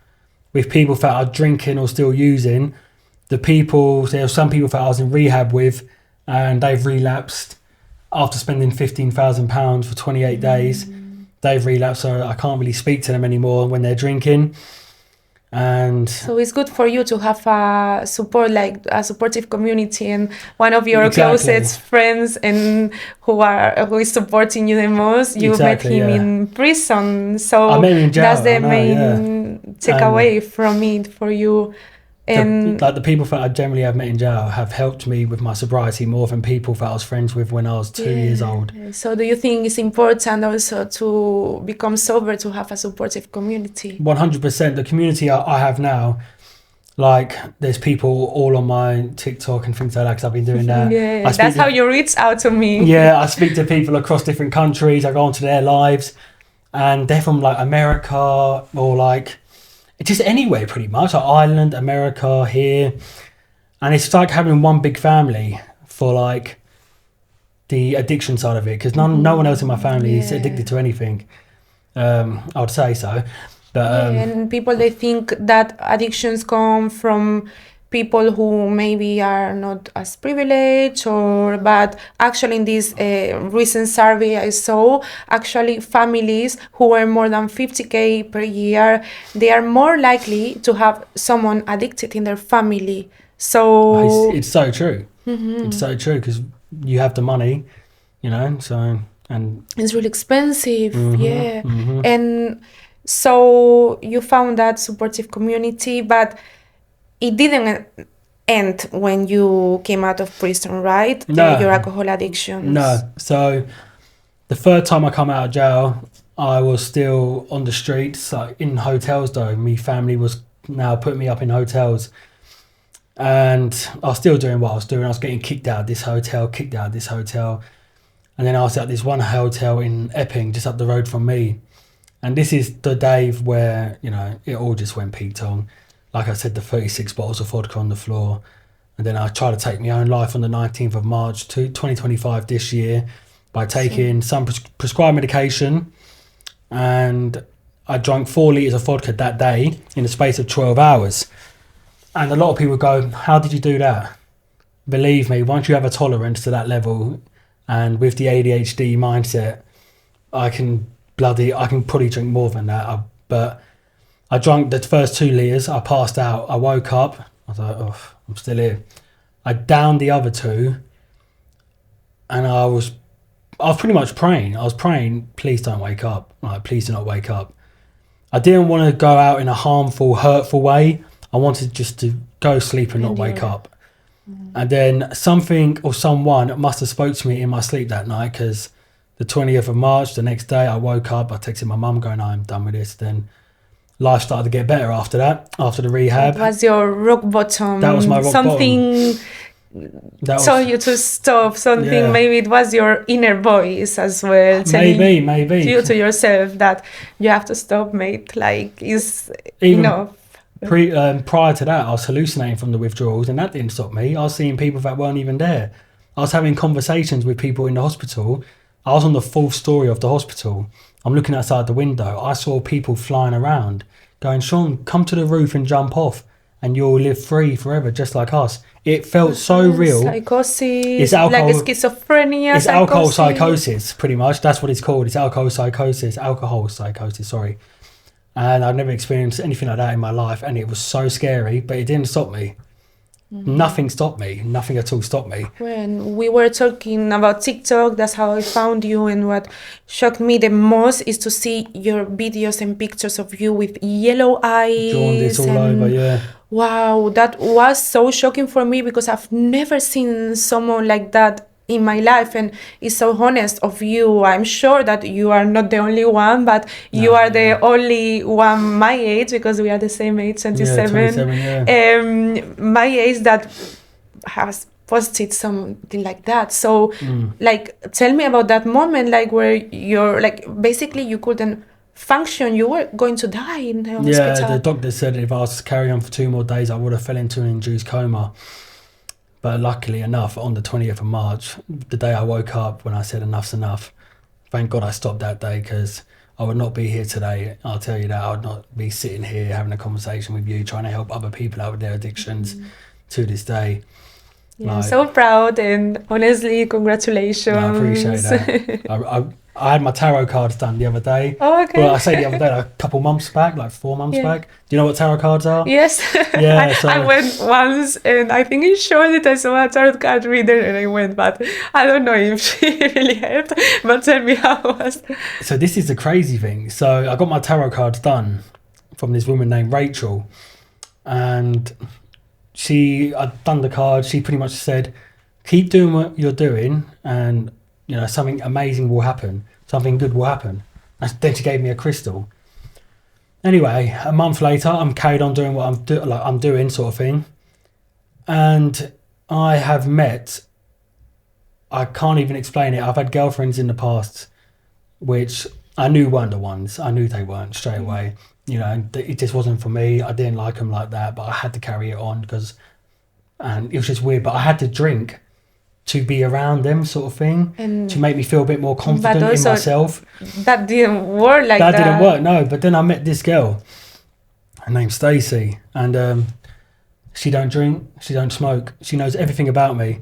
with people that are drinking or still using. There are some people that I was in rehab with, and they've relapsed after spending £15,000 for 28 days. They've relapsed, so I can't really speak to them anymore when they're drinking. And so it's good for you to have a supportive community, and one of your closest friends and who is supporting you the most. You met him in prison, so I met him in jail. That's the main takeaway from it for you. And the people that I generally have met in jail have helped me with my sobriety more than people that I was friends with when I was 2 years old. So do you think it's important also to become sober to have a supportive community? 100%. The community I have now, like there's people all on my TikTok and things like that, because I've been doing that. Yeah, that's how you reach out to me. Yeah, I speak to people across different countries. I go onto their lives, and they're from like America or like just anywhere pretty much, like Ireland, America, here. And it's like having one big family for like the addiction side of it, because no one else in my family is addicted to anything. I would say so. But, and people, they think that addictions come from people who maybe are not as privileged, but actually in this recent survey I saw, actually families who earn more than 50K per year, they are more likely to have someone addicted in their family. So it's so true. It's so true, because you have the money, so, and it's really expensive. And so you found that supportive community, but it didn't end when you came out of prison, right? No. Your alcohol addiction. No. So the third time I come out of jail, I was still on the streets, like in hotels though. My family was now putting me up in hotels. And I was still doing what I was doing. I was getting kicked out of this hotel. And then I was at this one hotel in Epping, just up the road from me. And this is the day where, it all just went peak on. Like I said, the 36 bottles of vodka on the floor. And then I tried to take my own life on the 19th of March 2025 this year by taking some prescribed medication. And I drank 4 litres of vodka that day in the space of 12 hours. And a lot of people go, how did you do that? Believe me, once you have a tolerance to that level, and with the ADHD mindset, I can probably drink more than that. But I drank the first 2 litres, I passed out, I woke up, I was like, oh, I'm still here. I downed the other 2, and I was pretty much praying. I was praying, please don't wake up. Like, please do not wake up. I didn't want to go out in a harmful, hurtful way. I wanted just to go sleep and not wake up. And then something or someone must have spoke to me in my sleep that night, because the 20th of March, the next day, I woke up, I texted my mum going, I'm done with this. Then life started to get better after that, after the rehab. It was your rock bottom. That was my rock bottom. Something told you to stop, something, maybe it was your inner voice as well. Maybe. To you, to yourself, that you have to stop, mate, like, it's enough. Prior to that, I was hallucinating from the withdrawals, and that didn't stop me. I was seeing people that weren't even there. I was having conversations with people in the hospital. I was on the 4th story of the hospital. I'm looking outside the window. I saw people flying around going, Sean, come to the roof and jump off and you'll live free forever, just like us. It felt so real. Psychosis, It's alcohol, like schizophrenia, it's psychosis. alcohol psychosis, pretty much. That's what it's called. It's alcohol psychosis, sorry. And I've never experienced anything like that in my life, and it was so scary, but it didn't stop me. Nothing stopped me. Nothing at all stopped me. When we were talking about TikTok, that's how I found you, and what shocked me the most is to see your videos and pictures of you with yellow eyes. Jaundice all over, yeah. Wow, that was so shocking for me because I've never seen someone like that in my life, and it's so honest of you. I'm sure that you are not the only one, but you are the only one my age, because we are the same age, 27. Yeah, 27, yeah. My age that has posted something like that. So like, tell me about that moment, like where you're like, basically you couldn't function, you were going to die in the hospital. Yeah, the doctor said if I was to carry on for 2 more days, I would have fell into an induced coma. But luckily enough, on the 20th of March, the day I woke up, when I said enough's enough, thank God I stopped that day, because I would not be here today. I'll tell you that. I would not be sitting here having a conversation with you, trying to help other people out with their addictions to this day. Yeah, I'm so proud, and honestly, congratulations. I appreciate that. I had my tarot cards done the other day. Oh, okay. Well, I say the other day, like a couple months back, like 4 months back. Do you know what tarot cards are? Yes. Yeah, I went once, and I think it showed it. I saw a tarot card reader, and I went, but I don't know if she really helped. But tell me how it was. So this is the crazy thing. So I got my tarot cards done from this woman named Rachel, and I'd done the cards. She pretty much said, keep doing what you're doing, and something amazing will happen. Something good will happen. And then she gave me a crystal. Anyway, a month later, I'm carried on doing what I'm doing, sort of thing. And I have met, I can't even explain it. I've had girlfriends in the past, which I knew weren't the ones. I knew they weren't straight away. It just wasn't for me. I didn't like them like that, but I had to carry it on and it was just weird. But I had to drink to be around them, sort of thing, and to make me feel a bit more confident in myself. That didn't work like that. That didn't work, no. But then I met this girl. Her name's Stacey, and she don't drink, she don't smoke. She knows everything about me.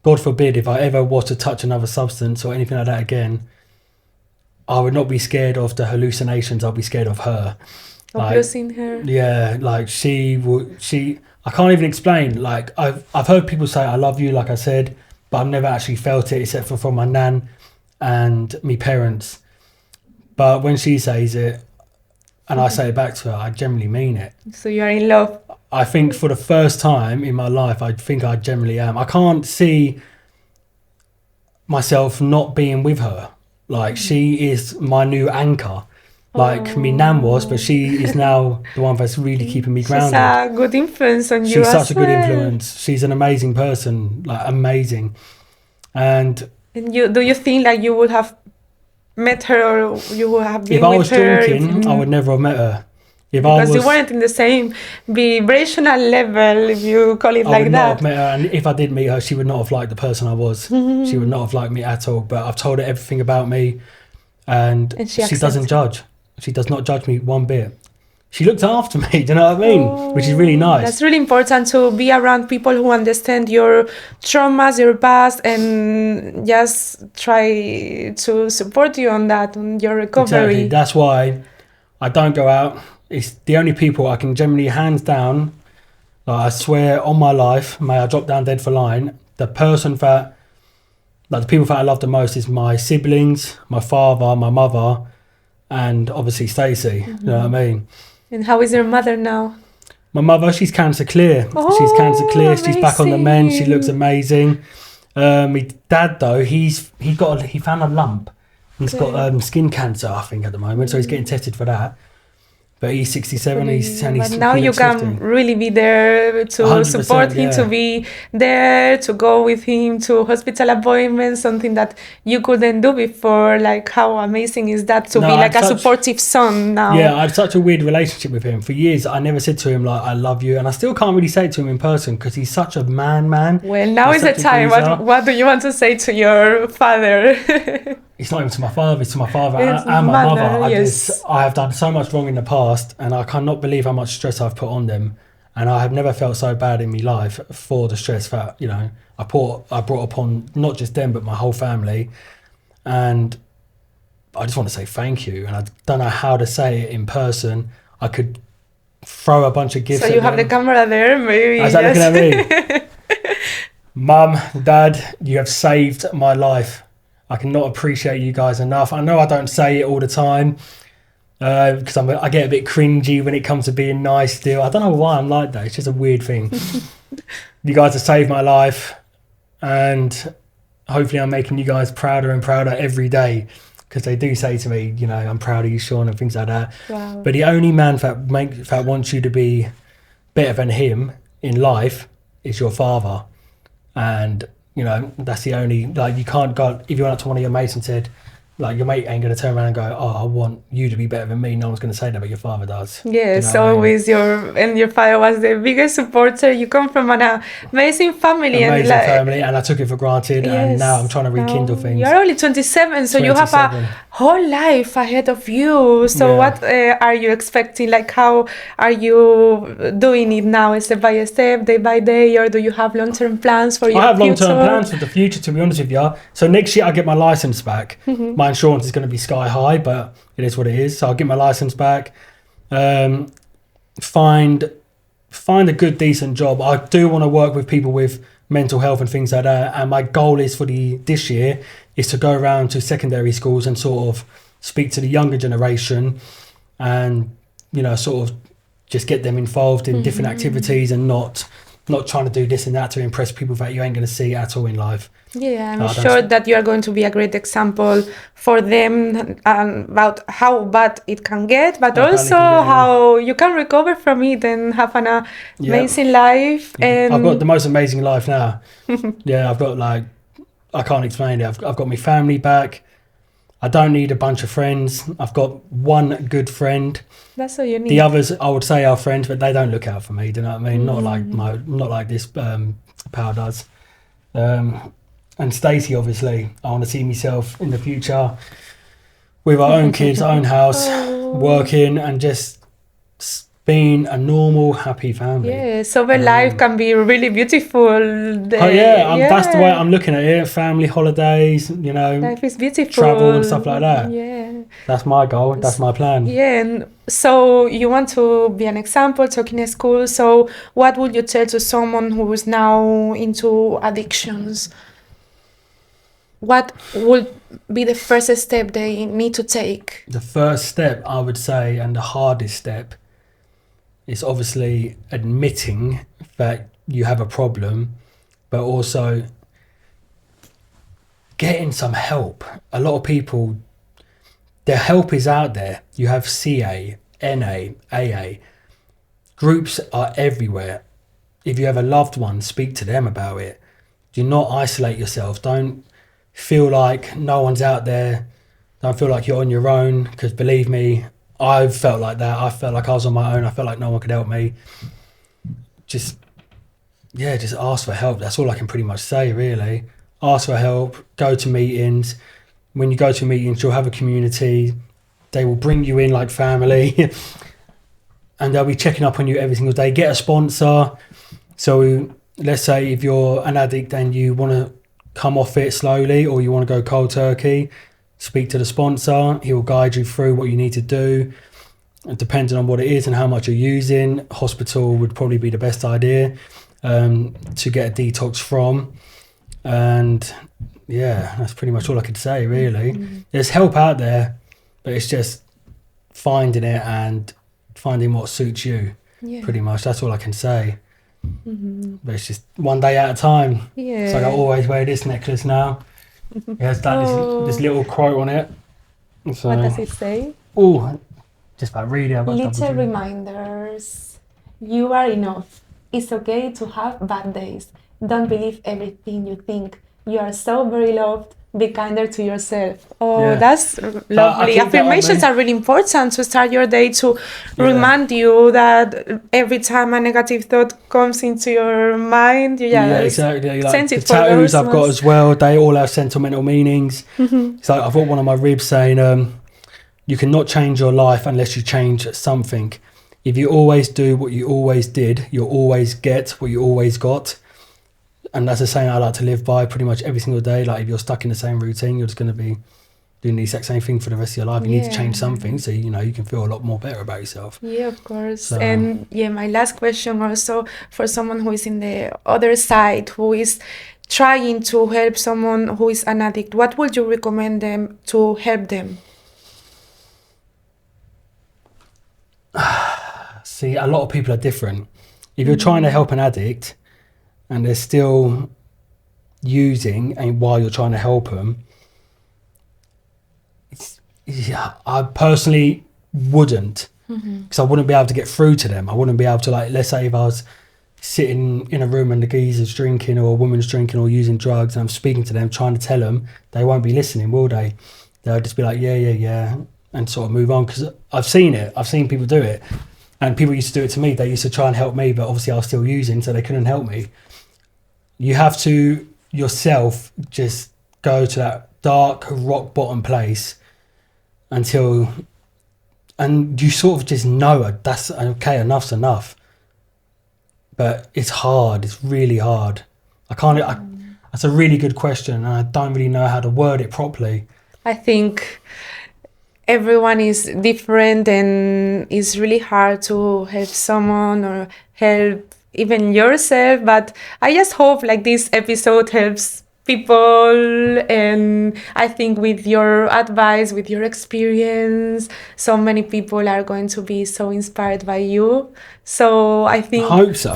God forbid if I ever was to touch another substance or anything like that again, I would not be scared of the hallucinations. I'll be scared of her. Of losing her. Yeah, like I can't even explain. Like I've heard people say I love you, like I said, but I've never actually felt it except for from my nan and me parents. But when she says it and I say it back to her, I generally mean it. So you're in love. I think for the first time in my life, I think I generally am. I can't see myself not being with her. Like she is my new anchor. Like me nan was, but she is now the one that's really keeping me grounded. She's a good influence on you. She's such a good influence. She's an amazing person, like amazing. And do you think like you would have met her, or you would have been with her? If I was drinking, I would never have met her. Because you weren't in the same vibrational level, if you call it like that. I would not have met her, and if I did meet her, she would not have liked the person I was. She would not have liked me at all. But I've told her everything about me, and she doesn't judge. She does not judge me one bit. She looks after me, do you know what I mean? Which is really nice. That's really important, to be around people who understand your traumas, your past, and just try to support you on that, on your recovery. Exactly. That's why I don't go out. It's the only people I can generally, hands down, like I swear on my life, may I drop down dead for lying, the people that I love the most is my siblings, my father, my mother, and obviously Stacey. You know what I mean? And how is your mother now? My mother, she's cancer clear. She's cancer clear. Amazing. She's back on the mend. She looks amazing. My dad though, he found a lump. He's got skin cancer, I think, at the moment. So he's getting tested for that. But he's 67. But now you can really be there to support him, to be there, to go with him to hospital appointments, something that you couldn't do before. Like, how amazing is that to be like a supportive son now? Yeah, I had such a weird relationship with him. For years, I never said to him, like, I love you. And I still can't really say it to him in person because he's such a man. Well, now is the time. What do you want to say to your father? It's not even to my father, it's to my father and my mother. I have done so much wrong in the past, and I cannot believe how much stress I've put on them. And I have never felt so bad in my life for the stress that, you know, I brought upon not just them, but my whole family. And I just want to say thank you. And I don't know how to say it in person. I could throw a bunch of gifts So at you have the them. camera there, maybe. Is that looking at me? Mum, Dad, you have saved my life. I cannot appreciate you guys enough. I know I don't say it all the time because I get a bit cringy when it comes to being nice still. I don't know why I'm like that. It's just a weird thing. You guys have saved my life, and hopefully I'm making you guys prouder and prouder every day, because they do say to me, you know, I'm proud of you, Sean, and things like that. Wow. But the only man that wants you to be better than him in life is your father. And, you know, that's the only, like, you can't go, if you went up to one of your mates and said, like, your mate ain't going to turn around and go, oh, I want you to be better than me. No one's going to say that, but your father does. Yes, You know what I mean? always your father was the biggest supporter. You come from an amazing family. Amazing and family, and I took it for granted, and now I'm trying to rekindle things. You're only 27, so you have 27. a whole life ahead of you. So Yeah. what are you expecting? Like, how are you doing it now, step by step, day by day, or do you have long-term plans for your future? I have long-term plans for the future, to be honest with you. So next year I get my license back. My insurance is going to be sky high, but it is what it is. So I'll get my license back. Find a good, decent job. I do want to work with people with mental health and things like that. And my goal is for this year is to go around to secondary schools and sort of speak to the younger generation, and, you know, sort of just get them involved in different activities, and not trying to do this and that to impress people that you ain't going to see at all in life. Yeah, I'm sure that you are going to be a great example for them about how bad it can get, but also how you can recover from it and have an amazing life. And I've got the most amazing life now. Yeah, I've got, like, I can't explain it. I've got my family back. I don't need a bunch of friends. I've got one good friend. That's all you need. The others, I would say, are friends, but they don't look out for me. Do you know what I mean? Not like this pal does. And Stacey, obviously, I want to see myself in the future with our own kids, our own house, working, and just being a normal, happy family. Yeah, so the life can be really beautiful. That's the way I'm looking at it. Family, holidays, you know, life is beautiful. Travel and stuff like that. Yeah. That's my goal. That's my plan. Yeah, and so you want to be an example, talking in school. So what would you tell to someone who is now into addictions? What would be the first step they need to take? The first step, I would say, and the hardest step, is obviously admitting that you have a problem, but also getting some help. A lot of people, their help is out there. You have CA, NA, AA. Groups are everywhere. If you have a loved one, speak to them about it. Do not isolate yourself. Don't feel like no one's out there. Don't feel like you're on your own, because believe me, I've felt like that. I felt like I was on my own. I felt like no one could help me. Just ask for help. That's all I can pretty much say, really. Ask for help. Go to meetings. When you go to meetings, you'll have a community. They will bring you in like family. And they'll be checking up on you every single day. Get a sponsor. So let's say if you're an addict and you want to come off it slowly, or you want to go cold turkey, speak to the sponsor. He will guide you through what you need to do. And depending on what it is and how much you're using, hospital would probably be the best idea to get a detox from. And yeah, that's pretty much all I could say, really. There's help out there, but it's just finding it and finding what suits you. Pretty much, that's all I can say. But it's just one day at a time. So I always wear this necklace now. It has this little quote on it. So, what does it say? Oh, just by reading. Little reminders. You are enough. It's okay to have bad days. Don't believe everything you think. You are so very loved. Be kinder to yourself. That's lovely. Affirmations are really important to start your day, to remind you that every time a negative thought comes into your mind, exactly. Like the tattoos I've got as well, they all have sentimental meanings. So I've got one on my ribs saying, you cannot change your life unless you change something. If you always do what you always did, you'll always get what you always got. And that's a saying I like to live by pretty much every single day. Like if you're stuck in the same routine, you're just going to be doing the exact same thing for the rest of your life. You need to change something so you can feel a lot more better about yourself. Yeah, of course. So, and my last question also, for someone who is in the other side, who is trying to help someone who is an addict, what would you recommend them to help them? See, a lot of people are different. If you're trying to help an addict and they're still using, and while you're trying to help them, I personally wouldn't, because I wouldn't be able to get through to them. I wouldn't be able to, like, let's say if I was sitting in a room and the geezer's drinking or a woman's drinking or using drugs and I'm speaking to them, trying to tell them, they won't be listening, will they? They'll just be like, yeah, and sort of move on, because I've seen it. I've seen people do it. And people used to do it to me. They used to try and help me, but obviously I was still using, so they couldn't help me. You have to yourself just go to that dark rock bottom place and you sort of just know that's okay, enough's enough. But it's hard. It's really hard. That's a really good question, and I don't really know how to word it properly. I think everyone is different, and it's really hard to help someone or help even yourself. But I just hope like this episode helps people, and I think with your advice, with your experience, so many people are going to be so inspired by you. So I think I hope so.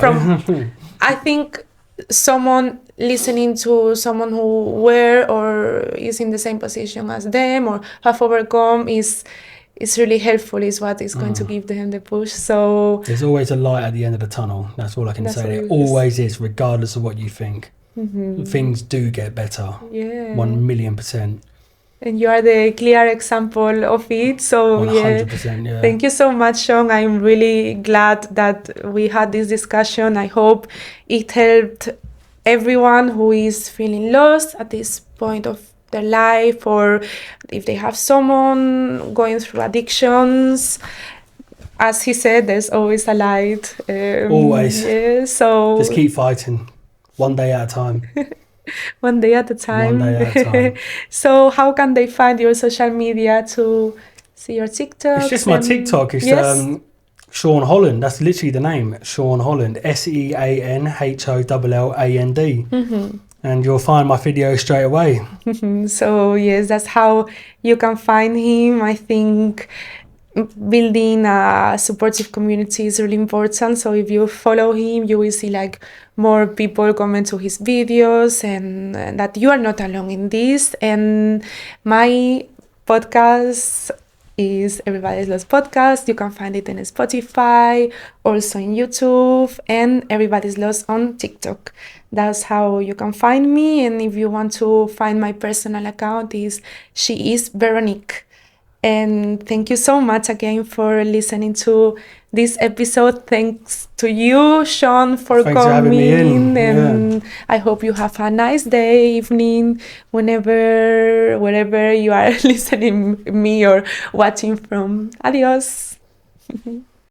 I think someone listening to someone who were or is in the same position as them or have overcome is really helpful, is what is going to give them the push. So there's always a light at the end of the tunnel. That's all I can say. There always is, regardless of what you think. Things do get better. 1,000,000%. And you are the clear example of it. So 100%, yeah. Thank you so much, Sean. I'm really glad that we had this discussion. I hope it helped everyone who is feeling lost at this point of their life, or if they have someone going through addictions. As he said, there's always a light. Always. Yeah, so just keep fighting. One day at a time. One day at a time. One day at a time. So how can they find your social media to see your TikTok? It's just my TikTok. It's Sean Holland. That's literally the name. Sean Holland. SEANHOLLAND. And you'll find my video straight away. So yes, that's how you can find him. I think building a supportive community is really important. So if you follow him, you will see like more people comment to his videos, and that you are not alone in this. And my podcast is Everybody's Lost Podcast. You can find it in Spotify, also in YouTube, and Everybody's Lost on TikTok. That's how you can find me. And if you want to find my personal account, she is Veronique. And thank you so much again for listening to this episode. Thanks to you, Sean, for coming. For having me in. And I hope you have a nice day, evening, wherever you are listening me or watching from. Adios.